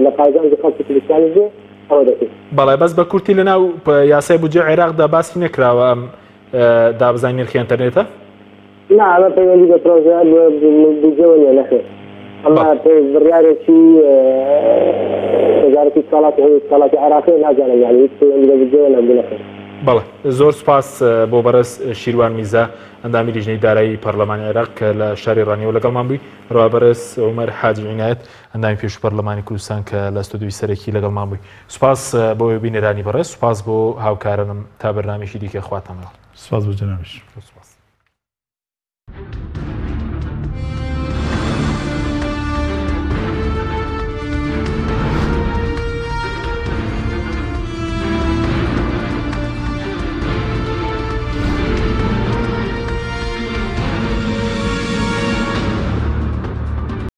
لە قازانجی خەڵکی کوردستانی بێ ئەوە دەکەین بەڵێ بەس بە کورتی لەناو یاسای بودجێ عێراقدا باسی نەکراوە ئەم دابزانی نرخی ئینتەرنێتە نا ئەمە پەیوەندی بە پرۆژە بودجێوە نیە نەخێر ئەمە بڕیارێکی وزارەتی اتصالات هەیە اتصالاتی عراقی نازانم یعنی هیچ پەیوەندی بە بودجێوە نەبوو نەخێر بەڵێ زۆر سپاس بۆ بەرز شیروان میزە ئەندامی لیژنەی دارایی پەرلەمانی عێراق کە لە شاری ڕانیەوە لەگەڵمان بووی ڕوا بەرز عومەر حاجی عنایەت ئەندامی پێش پەرلەمانی کوردستان کە لە ستودیۆی سەرەکی لەگەڵمان بووی سوپاس بۆ بینەرانی بەڕێز سوپاس بۆ هاوکارانم تا بەرنامێکی دیکە خواتەمەوە سپاس بۆ جەنابش.